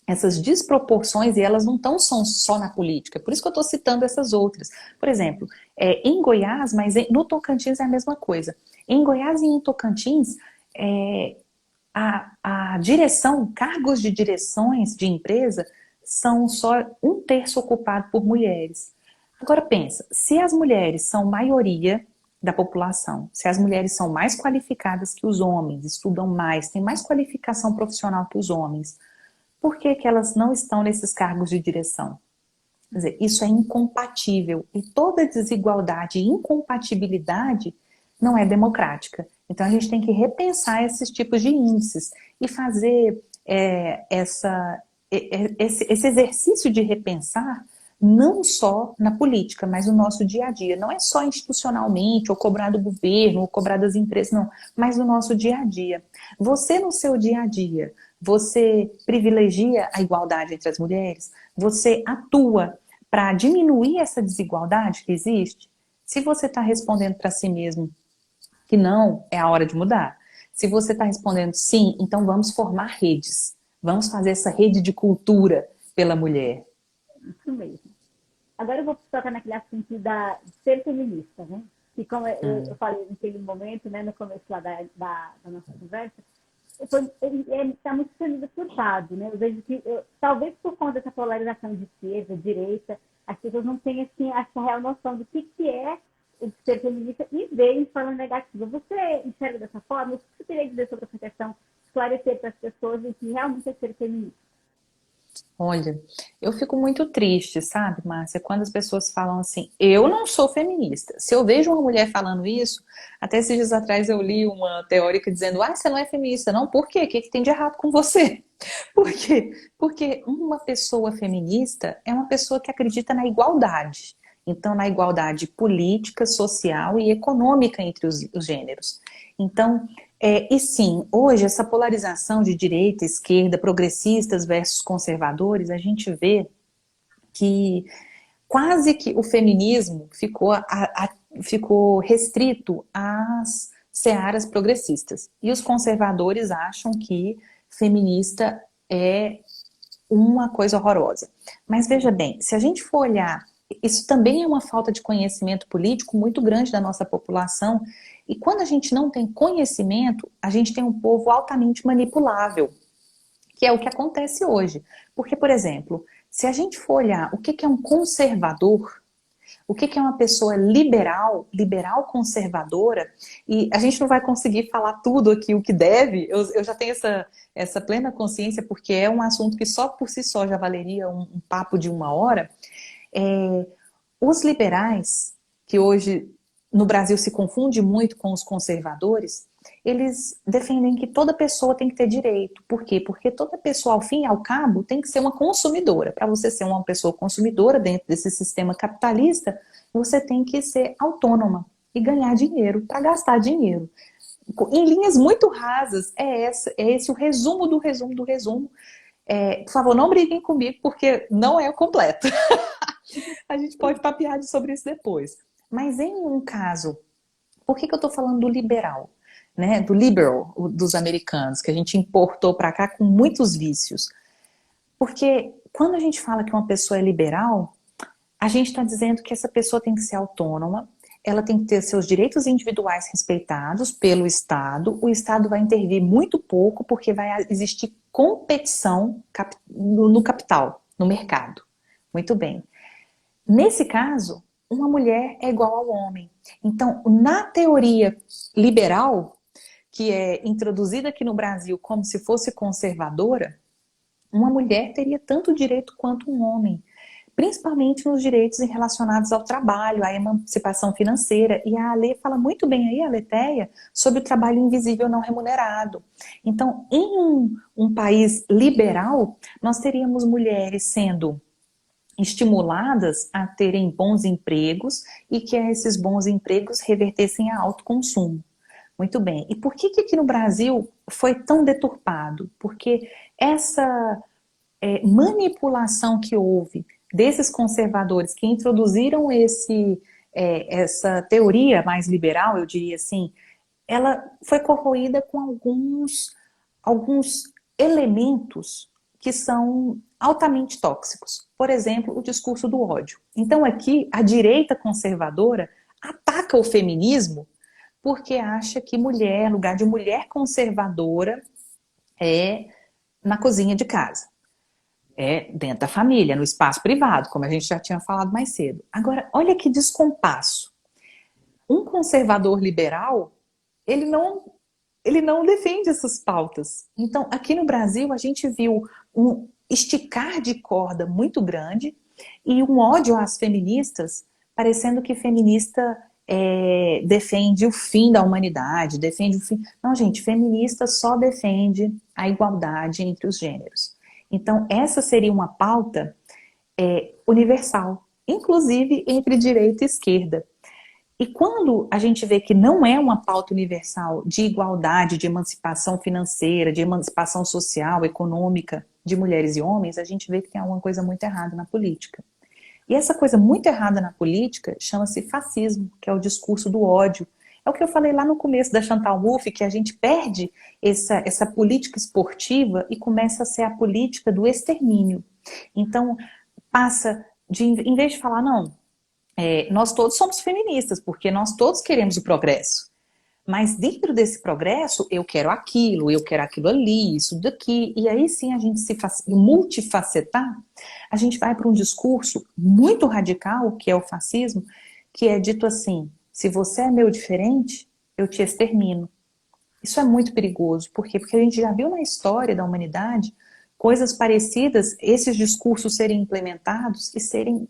C: essas desproporções, e elas não estão só na política, por isso que eu estou citando essas outras. Por exemplo, em Goiás, mas no Tocantins é a mesma coisa. Em Goiás e em Tocantins, a direção, cargos de direções de empresa, são só 1/3 ocupado por mulheres. Agora pensa, se as mulheres são maioria da população, se as mulheres são mais qualificadas que os homens, estudam mais, têm mais qualificação profissional que os homens, por que que elas não estão nesses cargos de direção? Quer dizer, isso é incompatível. E toda desigualdade e incompatibilidade não é democrática. Então a gente tem que repensar esses tipos de índices e fazer esse exercício de repensar não só na política, mas no nosso dia a dia. Não é só institucionalmente, ou cobrar do governo, ou cobrar das empresas, não. Mas no nosso dia a dia. Você no seu dia a dia, você privilegia a igualdade entre as mulheres? Você atua para diminuir essa desigualdade que existe? Se você está respondendo para si mesmo que não, é a hora de mudar. Se você está respondendo sim, então vamos formar redes. Vamos fazer essa rede de cultura pela mulher.
B: Isso mesmo. Agora eu vou tocar naquele assunto de ser feminista, né? Que como eu falei naquele momento, né, no começo lá da nossa conversa, está muito sendo surtado, né? Eu vejo que, talvez por conta dessa polarização de esquerda, direita, as pessoas não têm assim, essa real noção do que é o ser feminista e veem de forma negativa. Você enxerga dessa forma? O que você teria a dizer sobre essa questão? Esclarecer para as pessoas o que realmente é ser feminista.
C: Olha, eu fico muito triste, sabe, Márcia, quando as pessoas falam assim, eu não sou feminista. Se eu vejo uma mulher falando isso, até esses dias atrás eu li uma teórica dizendo, você não é feminista. Não, por quê? O que tem de errado com você? Por quê? Porque uma pessoa feminista é uma pessoa que acredita na igualdade. Então, na igualdade política, social e econômica entre os gêneros. Então, e sim, hoje essa polarização de direita, esquerda, progressistas versus conservadores, a gente vê que quase que o feminismo ficou restrito às searas progressistas. E os conservadores acham que feminista é uma coisa horrorosa. Mas veja bem, se a gente for olhar, isso também é uma falta de conhecimento político muito grande da nossa população. E quando a gente não tem conhecimento, a gente tem um povo altamente manipulável, que é o que acontece hoje. Porque, por exemplo, se a gente for olhar o que é um conservador, o que é uma pessoa liberal conservadora, e a gente não vai conseguir falar tudo aqui o que deve, eu já tenho essa plena consciência, porque é um assunto que só por si só já valeria um papo de 1 hora. Os liberais, que hoje no Brasil se confunde muito com os conservadores, eles defendem que toda pessoa tem que ter direito. Por quê? Porque toda pessoa, ao fim e ao cabo, tem que ser uma consumidora. Para você ser uma pessoa consumidora dentro desse sistema capitalista, você tem que ser autônoma e ganhar dinheiro para gastar dinheiro. Em linhas muito rasas, é esse o resumo do resumo do resumo. Por favor, não briguem comigo, porque não é o completo. A gente pode papear sobre isso depois. Mas em um caso, por que eu estou falando do liberal? Né? Do liberal dos americanos, que a gente importou para cá com muitos vícios. Porque quando a gente fala que uma pessoa é liberal, a gente está dizendo que essa pessoa tem que ser autônoma, ela tem que ter seus direitos individuais respeitados pelo Estado, o Estado vai intervir muito pouco, porque vai existir competição no capital, no mercado. Muito bem. Nesse caso, uma mulher é igual ao homem. Então, na teoria liberal, que é introduzida aqui no Brasil como se fosse conservadora, uma mulher teria tanto direito quanto um homem. Principalmente nos direitos relacionados ao trabalho, à emancipação financeira. E a lei fala muito bem aí, a Letéia, sobre o trabalho invisível não remunerado. Então, em um país liberal, nós teríamos mulheres sendo estimuladas a terem bons empregos e que esses bons empregos revertessem a alto consumo. Muito bem. E por que aqui no Brasil foi tão deturpado? Porque essa manipulação que houve desses conservadores que introduziram essa teoria mais liberal, eu diria assim, ela foi corroída com alguns elementos que são altamente tóxicos. Por exemplo, o discurso do ódio. Então aqui, a direita conservadora ataca o feminismo porque acha que lugar de mulher conservadora é na cozinha de casa. É dentro da família, no espaço privado, como a gente já tinha falado mais cedo. Agora, olha que descompasso. Um conservador liberal, ele não defende essas pautas. Então, aqui no Brasil, a gente viu um esticar de corda muito grande e um ódio às feministas, parecendo que feminista defende o fim da humanidade, defende o fim... Não, gente, feminista só defende a igualdade entre os gêneros. Então, essa seria uma pauta universal, inclusive entre direita e esquerda. E quando a gente vê que não é uma pauta universal de igualdade, de emancipação financeira, de emancipação social, econômica de mulheres e homens, a gente vê que tem alguma coisa muito errada na política. E essa coisa muito errada na política chama-se fascismo, que é o discurso do ódio. É o que eu falei lá no começo da Chantal Mouffe, que a gente perde essa política esportiva e começa a ser a política do extermínio. Então, em vez de falar, não, nós todos somos feministas, porque nós todos queremos o progresso. Mas dentro desse progresso, eu quero aquilo ali, isso daqui. E aí sim a gente se multifacetar, a gente vai para um discurso muito radical, que é o fascismo, que é dito assim, se você é meu diferente, eu te extermino. Isso é muito perigoso. Por quê? Porque a gente já viu na história da humanidade coisas parecidas, esses discursos serem implementados e serem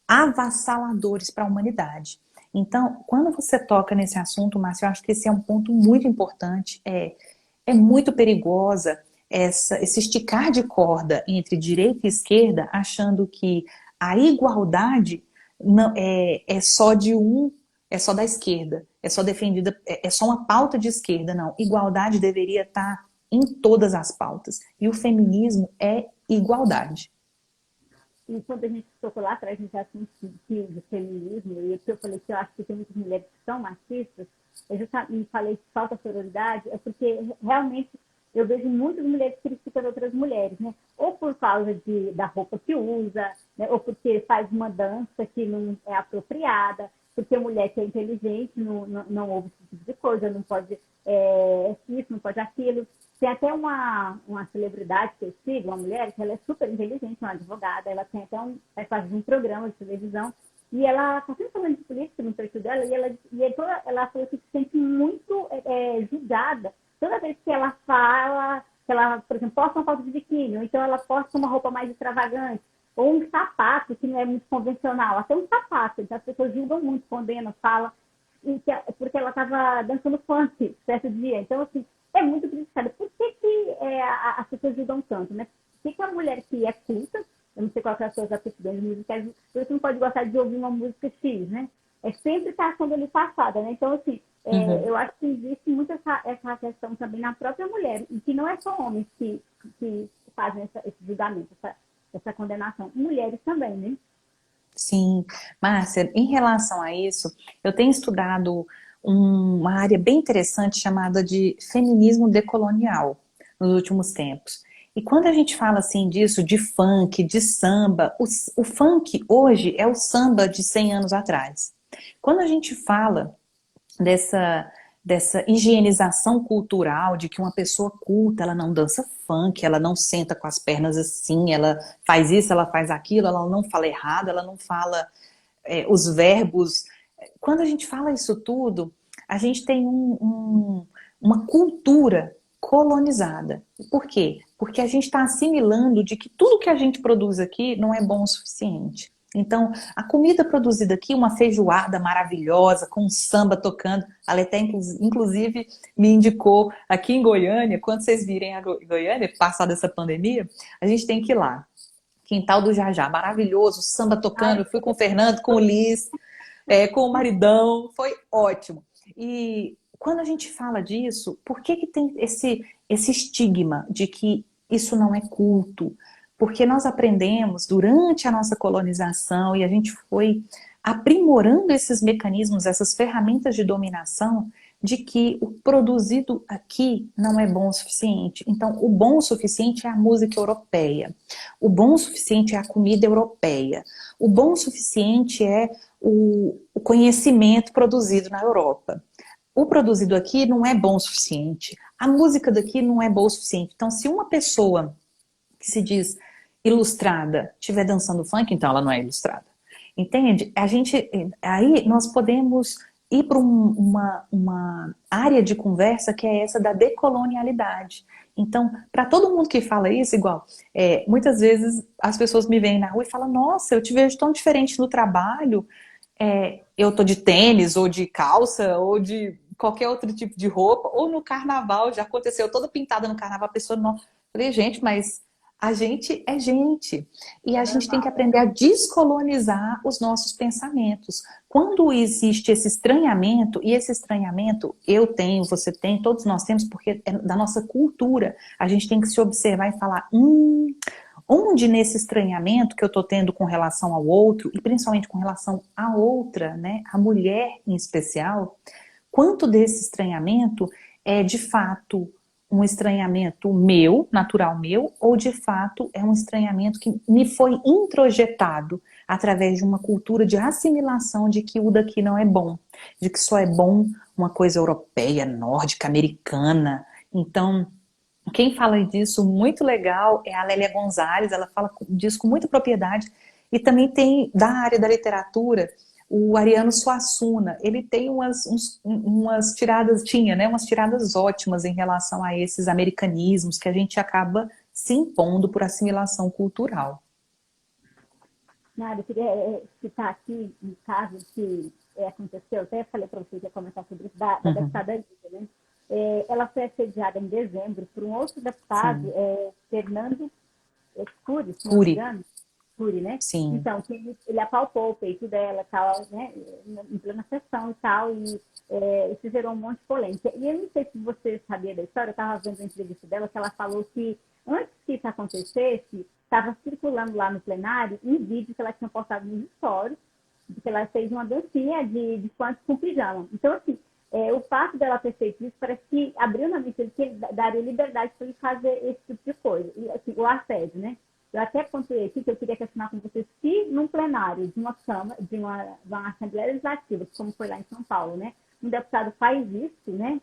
C: avassaladores para a humanidade. Então, quando você toca nesse assunto, Márcio, eu acho que esse é um ponto muito importante. É muito perigosa esse esticar de corda entre direita e esquerda, achando que a igualdade não, é só da esquerda, é só defendida, é só uma pauta de esquerda, não. Igualdade deveria estar em todas as pautas. E o feminismo é igualdade.
B: E quando a gente tocou lá atrás nesse assunto de feminismo, e eu falei que eu acho que tem muitas mulheres que são machistas, eu justamente falei que falta sororidade, é porque realmente eu vejo muitas mulheres criticando outras mulheres, né? Ou por causa da roupa que usa, né? Ou porque faz uma dança que não é apropriada, porque a mulher que é inteligente não ouve esse tipo de coisa, não pode isso, não pode aquilo. Tem até uma celebridade que eu sigo, uma mulher, que ela é super inteligente, uma advogada, ela tem até faz um programa de televisão, e ela está sempre falando de política no perfil dela, ela falou que se sente muito julgada toda vez que ela fala, que ela, por exemplo, posta uma foto de biquíni, ou então ela posta uma roupa mais extravagante, ou um sapato que não é muito convencional, até um sapato, então as pessoas julgam muito, condenam, falam, porque ela estava dançando funk certo dia, então assim, é muito criticada. Por que as pessoas julgam tanto, né? Por que a mulher que é culta, eu não sei qual que é as suas aptidões musicais, você não pode gostar de ouvir uma música X, né? Sempre está achando ali passada, né? Então, assim, eu acho que existe muito essa questão também na própria mulher, e que não é só homens que fazem esse julgamento, essa condenação. Mulheres também, né?
C: Sim. Márcia, em relação a isso, eu tenho estudado uma área bem interessante chamada de feminismo decolonial nos últimos tempos. E quando a gente fala assim disso, de funk, de samba, o funk hoje é o samba de 100 anos atrás. Quando a gente fala dessa higienização cultural, de que uma pessoa culta, ela não dança funk, ela não senta com as pernas assim, ela faz isso, ela faz aquilo, ela não fala errado, ela não fala os verbos. Quando a gente fala isso tudo, a gente tem uma cultura colonizada. Por quê? Porque a gente está assimilando de que tudo que a gente produz aqui não é bom o suficiente. Então, a comida produzida aqui, uma feijoada maravilhosa, com um samba tocando, a Leté, inclusive, me indicou aqui em Goiânia, quando vocês virem a Goiânia, passada essa pandemia, a gente tem que ir lá. Quintal do Jajá, maravilhoso, samba tocando,
B: Ai,
C: eu fui com o Fernando, com o Liz, com o maridão, foi ótimo. E quando a gente fala disso, por que que tem esse estigma de que isso não é culto? Porque nós aprendemos durante a nossa colonização e a gente foi aprimorando esses mecanismos, essas ferramentas de dominação, de que o produzido aqui não é bom o suficiente. Então, o bom o suficiente é a música europeia. O bom o suficiente é a comida europeia. O bom o suficiente é o conhecimento produzido na Europa. O produzido aqui não é bom o suficiente. A música daqui não é boa o suficiente. Então, se uma pessoa que se diz ilustrada estiver dançando funk, então ela não é ilustrada. Entende? Aí nós podemos ir para uma área de conversa que é essa da decolonialidade. Então, para todo mundo que fala isso, igual, muitas vezes as pessoas me veem na rua e falam, nossa, eu te vejo tão diferente no trabalho, eu tô de tênis, ou de calça, ou de qualquer outro tipo de roupa, ou no carnaval, já aconteceu, toda pintada no carnaval, a pessoa não... Falei, gente, mas a gente é gente. E a gente tem que aprender a descolonizar os nossos pensamentos. Quando existe esse estranhamento, e esse estranhamento eu tenho, você tem, todos nós temos, porque é da nossa cultura, a gente tem que se observar e falar, onde nesse estranhamento que eu estou tendo com relação ao outro, e principalmente com relação à outra, né, a mulher em especial, quanto desse estranhamento é de fato um estranhamento meu, natural meu, ou de fato é um estranhamento que me foi introjetado através de uma cultura de assimilação de que o daqui não é bom, de que só é bom uma coisa europeia, nórdica, americana. Então, quem fala disso muito legal é a Lélia Gonzalez, ela fala disso com muita propriedade, e também tem da área da literatura o Ariano Suassuna, ele tem umas tiradas, né, umas tiradas ótimas em relação a esses americanismos que a gente acaba se impondo por assimilação cultural.
B: Nada, eu queria citar aqui um caso que aconteceu, até falei para você que ia comentar sobre isso, da deputada Lívia, né? Ela foi assediada em dezembro por um outro deputado, Fernando Cury, se não me engano. Cury, né?
C: Sim.
B: Então, ele apalpou o peito dela, tal, né? Em plena sessão e tal, e isso gerou um monte de polêmica. E eu não sei se você sabia da história, eu estava vendo a entrevista dela, que ela falou que antes que isso acontecesse, estava circulando lá no plenário um vídeo que ela tinha postado nos stories, de que ela fez uma dancinha de funk com pijama. Então, assim, o fato dela ter feito isso parece que abriu na mente dele que ele daria liberdade para ele fazer esse tipo de coisa. E, assim, o assédio, né? Eu até pontuei aqui que eu queria questionar com vocês se num plenário de uma Câmara, de uma Assembleia Legislativa, como foi lá em São Paulo, né? Um deputado faz isso, né?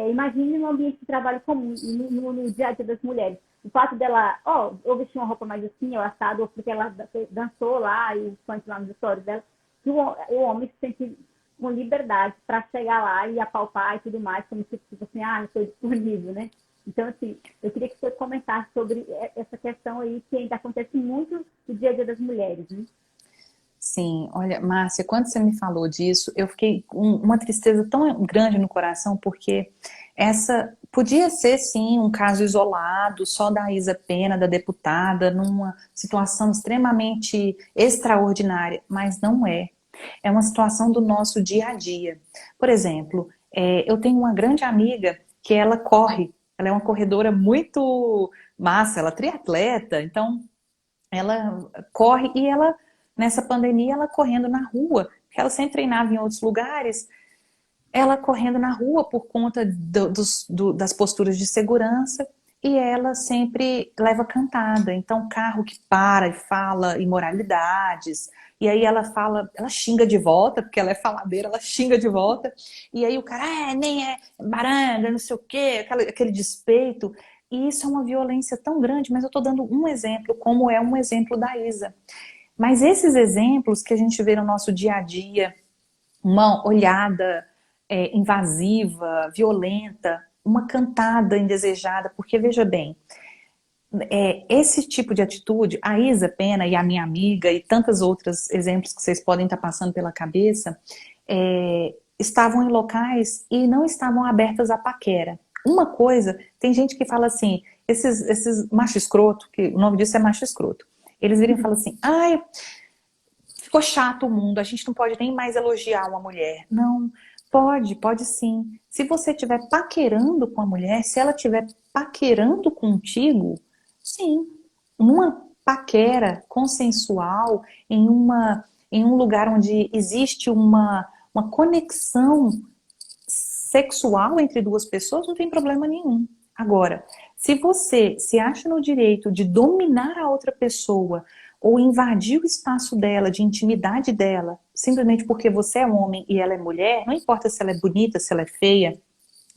B: Imagine no ambiente de trabalho comum, no dia a dia das mulheres. O fato dela, ou vestir uma roupa mais assim, ou assado, ou porque ela dançou lá e foi lá nos stories dela, que o homem se sente com liberdade para chegar lá e apalpar e tudo mais, como se tipo assim, eu estou disponível, né? Então, assim, eu queria que você comentasse sobre essa questão aí que ainda acontece muito no dia a dia das mulheres, né?
C: Sim, olha, Márcia, quando você me falou disso, eu fiquei com uma tristeza tão grande no coração, porque essa podia ser, sim, um caso isolado, só da Isa Pena, da deputada, numa situação extremamente extraordinária, mas não é. É uma situação do nosso dia a dia. Por exemplo, eu tenho uma grande amiga que ela corre, ela é uma corredora muito massa, ela é triatleta, então ela corre e ela, nessa pandemia, ela correndo na rua, porque ela sempre treinava em outros lugares, ela correndo na rua por conta das posturas de segurança, e ela sempre leva cantada, então carro que para e fala imoralidades, e aí ela fala, ela xinga de volta, porque ela é faladeira, ela xinga de volta, e aí o cara, nem é baranga, não sei o quê, aquele despeito, e isso é uma violência tão grande, mas eu tô dando um exemplo, como é um exemplo da Isa. Mas esses exemplos que a gente vê no nosso dia a dia, uma olhada invasiva, violenta, uma cantada indesejada, porque veja bem, esse tipo de atitude, a Isa Pena e a minha amiga e tantos outros exemplos que vocês podem estar passando pela cabeça, estavam em locais e não estavam abertas à paquera. Uma coisa, tem gente que fala assim, esses macho escroto, que o nome disso é macho escroto, eles viram e falam assim, ai, ficou chato o mundo, a gente não pode nem mais elogiar uma mulher. Não, pode sim. Se você estiver paquerando com a mulher, se ela estiver paquerando contigo, sim, numa paquera consensual, em um lugar onde existe uma conexão sexual entre duas pessoas, não tem problema nenhum. Agora, se você se acha no direito de dominar a outra pessoa ou invadir o espaço dela, de intimidade dela, simplesmente porque você é homem e ela é mulher, não importa se ela é bonita, se ela é feia,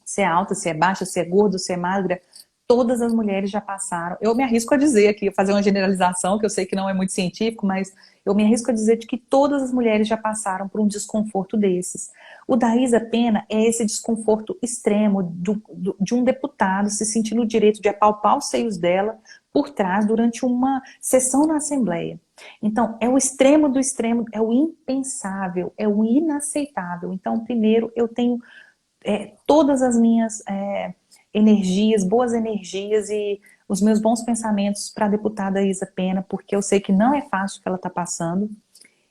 C: se é alta, se é baixa, se é gorda, se é magra, todas as mulheres já passaram. Eu me arrisco a dizer aqui, fazer uma generalização, que eu sei que não é muito científico, mas eu me arrisco a dizer de que todas as mulheres já passaram por um desconforto desses. O da Isa Pena é esse desconforto extremo de um deputado se sentir no direito de apalpar os seios dela por trás durante uma sessão na Assembleia. Então, é o extremo do extremo, é o impensável, é o inaceitável. Então, primeiro, eu tenho todas as minhas energias, boas energias e os meus bons pensamentos para a deputada Isa Pena, porque eu sei que não é fácil o que ela está passando.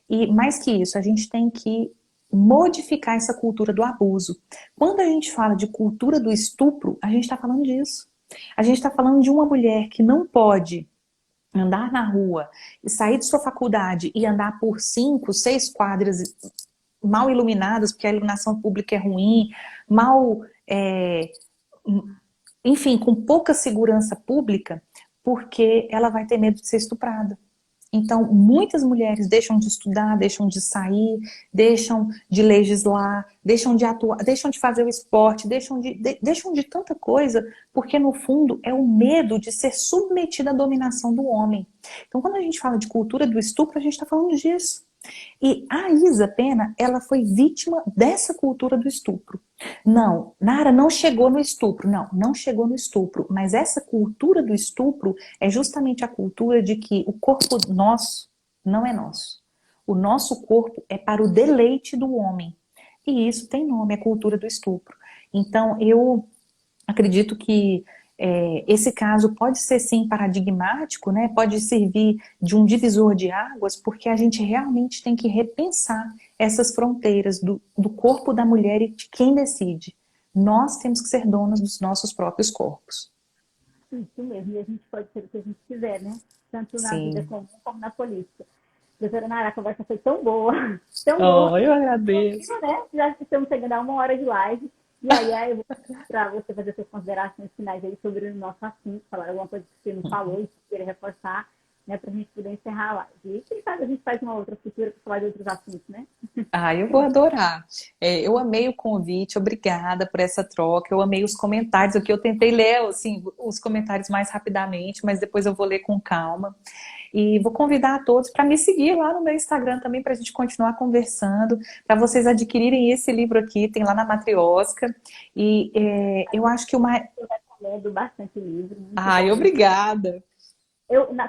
C: E mais que isso, a gente tem que modificar essa cultura do abuso. Quando a gente fala de cultura do estupro, a gente está falando disso. A gente está falando de uma mulher que não pode andar na rua e sair de sua faculdade e andar por 5, 6 quadras mal iluminadas, porque a iluminação pública é ruim, mal, enfim, com pouca segurança pública, porque ela vai ter medo de ser estuprada. Então, muitas mulheres deixam de estudar, deixam de sair, deixam de legislar, deixam de atuar, deixam de fazer o esporte, deixam de tanta coisa, porque no fundo é o medo de ser submetida à dominação do homem. Então, quando a gente fala de cultura do estupro, a gente está falando disso. E a Isa Pena, ela foi vítima dessa cultura do estupro. Não, Nara não chegou no estupro. Não, não chegou no estupro. Mas essa cultura do estupro é justamente a cultura de que o corpo nosso não é nosso. O nosso corpo é para o deleite do homem. E isso tem nome, é cultura do estupro. Então, eu acredito que esse caso pode ser sim paradigmático, né? Pode servir de um divisor de águas, porque a gente realmente tem que repensar essas fronteiras do corpo da mulher e de quem decide. Nós temos que ser donas dos nossos próprios corpos.
B: Isso mesmo, e a gente pode ser o que a gente quiser, né? Tanto na
C: Sim.
B: vida comum como na política. Doutora Nara, a conversa foi tão boa, tão boa.
C: Eu agradeço.
B: Né? Já estamos chegando a 1 hora de live. E aí eu vou para você fazer suas considerações finais aí sobre o nosso assunto, falar alguma coisa que você não falou e que queira reforçar, né, para a gente poder encerrar a live. E quem sabe a gente faz uma outra futura para falar de outros assuntos, né?
C: Eu vou adorar. Eu amei o convite, obrigada por essa troca. Eu amei os comentários aqui. Eu tentei ler assim, os comentários mais rapidamente, mas depois eu vou ler com calma. E vou convidar a todos para me seguir lá no meu Instagram também, para a gente continuar conversando, para vocês adquirirem esse livro aqui, tem lá na Matriosca. E eu acho que o mais.
B: Eu recomendo bastante livro.
C: Obrigada.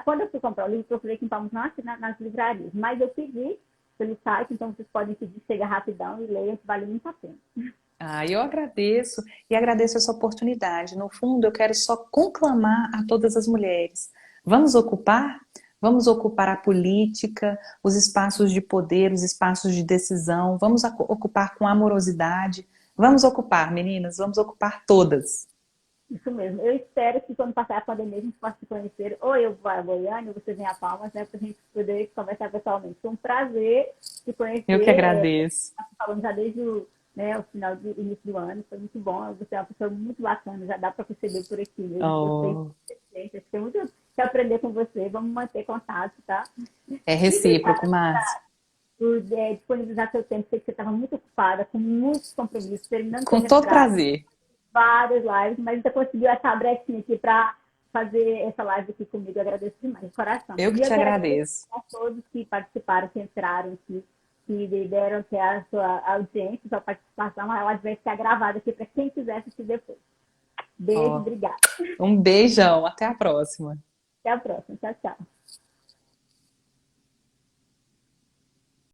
B: Quando eu fui comprar o livro, eu procurei que em Palmas nas livrarias, mas eu pedi pelo site, então vocês podem pedir, chega rapidão e leiam, que vale muito a pena.
C: Eu agradeço e agradeço essa oportunidade. No fundo, eu quero só conclamar a todas as mulheres. Vamos ocupar? Vamos ocupar a política, os espaços de poder, os espaços de decisão. Vamos ocupar com amorosidade. Vamos ocupar, meninas, vamos ocupar todas.
B: Isso mesmo. Eu espero que quando passar a pandemia a gente possa se conhecer, ou eu vou a Goiânia, ou você vem a Palmas, né, para a gente poder conversar pessoalmente. Foi um prazer te conhecer.
C: Eu que agradeço.
B: Falando já desde o final do início do ano, foi muito bom. Você é uma pessoa muito bacana, já dá para perceber por aqui mesmo. Tem muito que aprender com você. Vamos manter contato, tá?
C: É recíproco, Márcia.
B: Por disponibilizar seu tempo, sei que você estava muito ocupada, com muitos compromissos.
C: Com todo prazer.
B: Várias lives, mas você conseguiu essa brechinha aqui para fazer essa live aqui comigo. Eu agradeço demais, de coração.
C: Eu que te agradeço.
B: A todos que participaram, que entraram aqui, que deram até a sua audiência, sua participação. A live vai ficar gravada aqui para quem quiser assistir depois. Beijo, obrigada.
C: Um beijão, até a próxima.
B: Até a próxima. Tchau, tchau.